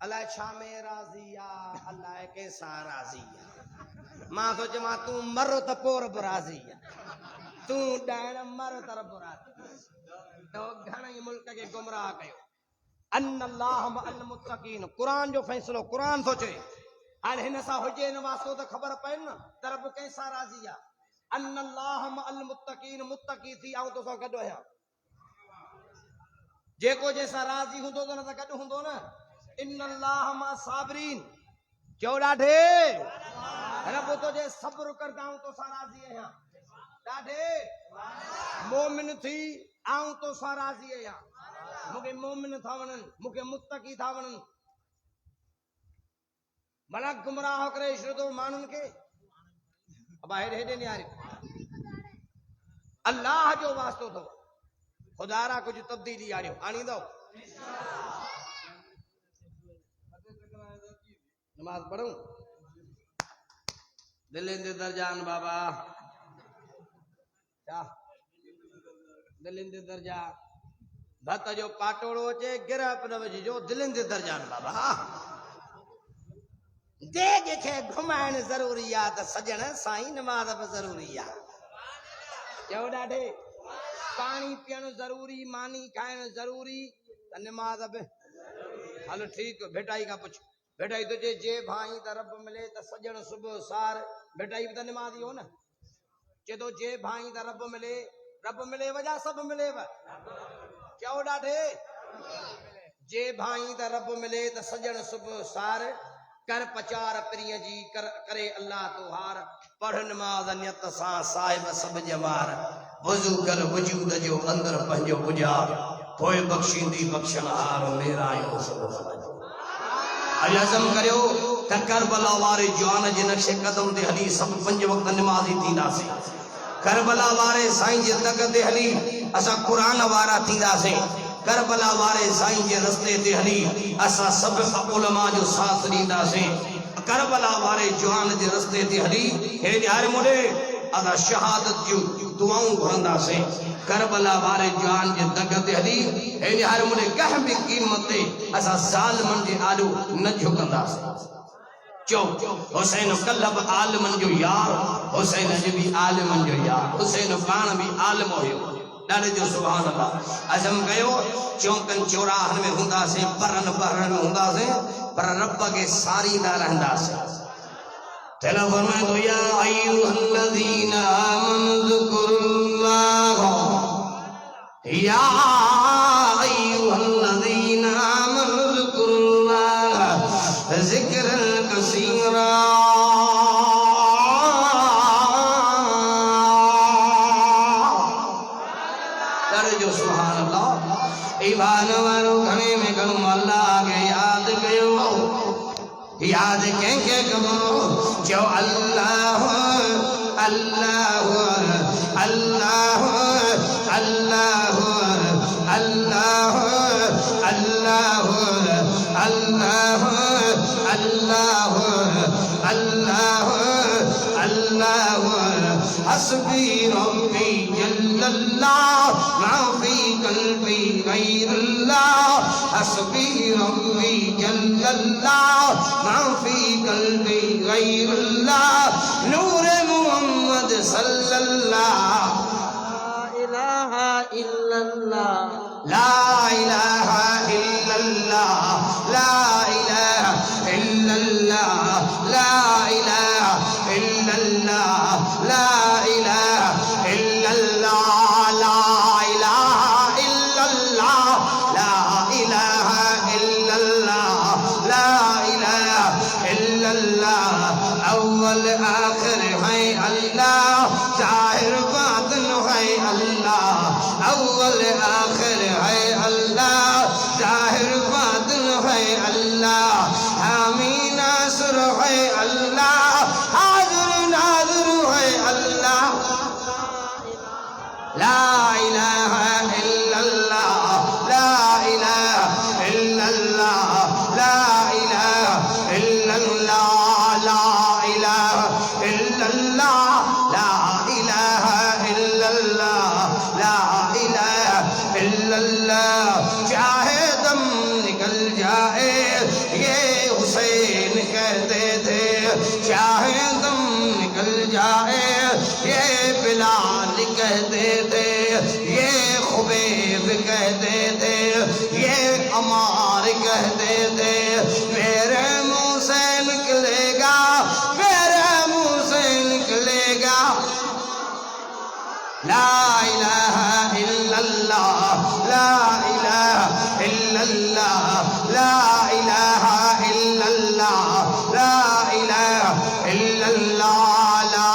अलाए छा में राज़ी आहे अलाए कंहिंसां राज़ी आहे मां सोचियो मां तूं मर त पोइ रब राज़ी आहे तूं ॾाइण मर त रब राज़ी तो घणेई मुल्क खे गुमराह कयो अल्लाह मअल मुत्तकीन क़ुरान जो फ़ैसिलो क़ुरान थो चए हाणे हिन सां हुजे न वास्तो त ख़बर पए न त रब कंहिंसां राज़ी आहे अल्लाह मअल मुत्तकीन मुत्तकी थी ऐं तोसां गॾु आहियां जेको जंहिंसां राज़ी हूंदो त न त गॾु हूंदो न इन्नल्लाह मा साबिरीन चओ ॾाढे रब तुंहिंजे सब्र करदा ऐं तोसां राज़ी आहियां ॾाढे मोमिन थी ऐं तोसां राज़ी आहियां मूंखे मोमिन था वणनि मूंखे मुत्तकी था वणनि भला गुमराह करे छॾियो माण्हुनि खे अब हेॾे निहारी अल्लाह जो वास्तो अथव ख़ुदा रा कुझु तब्दीली आणियो आणींदव नमाज पढ़ूं दिलिंदे दरजान बाबा क्या दिलिंदे दरजा भत जो पाटोड़ो अचे गिरा न विझिजो दिलिंदे दरजान बाबा देग खे घुमाइण ज़रूरी आहे त सजण साईं नमाज बि ज़रूरी आहे चओ ॾाढे पाणी पीअणु ज़रूरी मानी खाइणु ज़रूरी त नमाज बि हलो ठीक भेटाई का पुछ भेटाई तुझे जे भाई त रब मिले त सजण सुबह सार भेटाई भी त नमाज ही हो न चे तो जे भाई त रब मिले वजह सब मिले क्यों ॾाढे जे भाई त रब मिले त सजण सुबह सार कर पचार प्रिय जी करे अल्लाह तो हार पढ़ नमाज नियत सां साहिब सब जमार वजू कर वजूद जो अंदर पंहिंजो गुजार पोइ बख्शींदी बख्शण हार मेरा आयो सब अज़म करियो त करबला वारे जवान जे नक्शे कदम ते हली सब 5 वक्त नमाज़ी थींदासीं करबला वारे साईं जे तक ते हली असा कुरान वारा थींदासीं करबला वारे साईं जे रस्ते ते हली असा सब उलमा जो साथ ॾींदासीं करबला वारे जवान जे रस्ते ते हली हे यार मुड़े अदा शहादत जो दुआऊं घुरंदासीं करबला वारे जवान जे दग ते हली हे यार मुड़े कह भी कीमत ते असा ज़ालिमन जे आलू न झुकंदासीं चो हुसैन कल्लब आलमन जो यार हुसैन जी भी आलमन जो यार हुसैन पाण भी आलम हुयो ॾाढे जो सुभान अल्लाह अज़म कयो चौकन चौराहन में हुंदासीं परन बहरन में हुंदासीं पर रब के सारींदा रहंदासीं तेला फरमाए तो या अय्युहल्लज़ीना आमनु ज़कुरुल्लाह या अय्युहल्लज़ीना आमनु ज़कुरुल्लाह ज़िक्रन कसीरा कर जो सुभान अल्लाह ईमान वारो घणे में घणो अल्लाह के याद कयो याद कंहिंखे कबो जो अल्लाह अल्लाह अल्लाह अल्लाह अल्लाह अल्लाह अल्लाह अल्लाह अल्लाह अल्लाह हस्बी रब्बी जल्लल्लाह मा फी कल्बी गैरुल्लाह हस्बी रब्बी जल्लल्लाह मा फी कल्बी गैरुल्लाह नूर मोहम्मद सल्लल्लाह ला इलाहा इल्लल्लाह ला इलाहा इल्लल्लाह ला इलाहा इल्लल्लाह ला इलाहा इल्लल्लाह ला इलाहा इल्लल्लाह ला इलाहा इल्लल्लाह अव्वल आखिर है अल्लाह जाहिर बातिन है अल्लाह अव्वल आखिर है अल्लाह जाहिर बातिन है अल्लाह हामी नासर है अल्लाह हाजिर नाज़िर है अल्लाह ला इलाहा इल्लल्लाह ला इलाहा इल्लल्लाह ला इलाहा इल्लल्लाह ला इलाहा इल्लल्लाह ला इलाहा इल्लल्लाह ला इलाहा इल्लल्लाह चाहे दम निकल जाए ये हुसैन कहते थे चाहे दम निकल जाए ये बिलाल कहते थे ये खुबैब कहते थे ये अमार कहते थे मेरे मुंह से निकलेगा मेरे मुंह से निकलेगा ला इलाहा इल्लल्लाह ला इलाहा इल्लल्लाह ला इलाहा इल्लल्लाह ला इलाहा इल्लल्लाह ला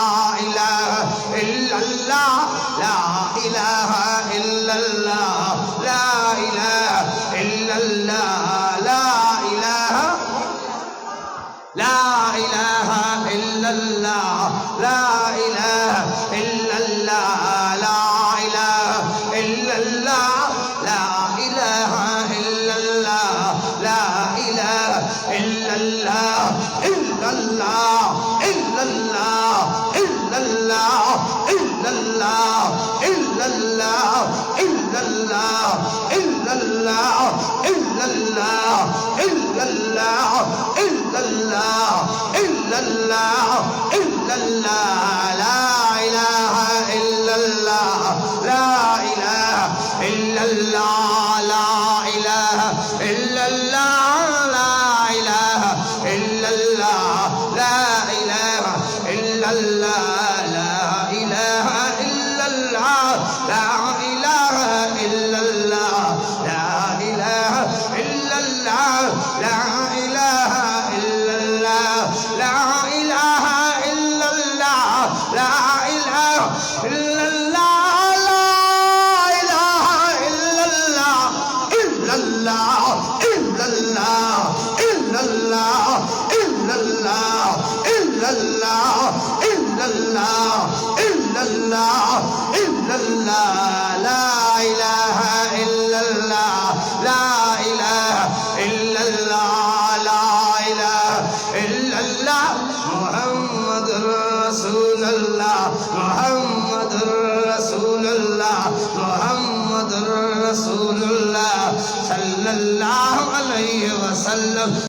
इलाहा इल्लल्लाह ला इलाहा इल्लल्लाह ला इलाहा इल्लल्लाह ला इलाहा ला इलाहा इल्लल्लाह ला इलाहा इल्लल्लाह ला इलाहा इल्लल्लाह ला इलाहा इल्लल्लाह ला इलाहा इल्लल्लाह इल्लल्लाह इल्लल्लाह इल्लल्लाह इल्लल्लाह इल्लल्लाह इल्लल्लाह इल्लल्लाह इल्लल्लाह ला इलाहा इल्लल्लाह ला इलाहा इल्लल्लाह ला इलाहा इल्लल्लाह ला इलाहा इल्लल्लाह ला इलाहा इल्लल्लाह ला इलाहा इल्लल्लाह ला इलाहा इल्लल्लाह ला इलाहा इल्लल्लाह ला इलाहा इल्लल्लाह ला इलाहा इल्लल्लाह ला इलाहा इल्लल्लाह इल्लल्लाह इल्लल्लाह इल्लल्लाह इल्लल्लाह इल्लल्लाह इल्लल्लाह इल्लल्लाह ला इलाहा इल्लल्लाह ला इलाहा इल्लल्लाह ला इलाहा इल्लल्लाह मुहम्मदुर रसूलुल्लाह मुहम्मदुर रसूलुल्लाह मुहम्मदुर रसूलुल्लाह सल्लल्लाहु अलैहि वसल्लम।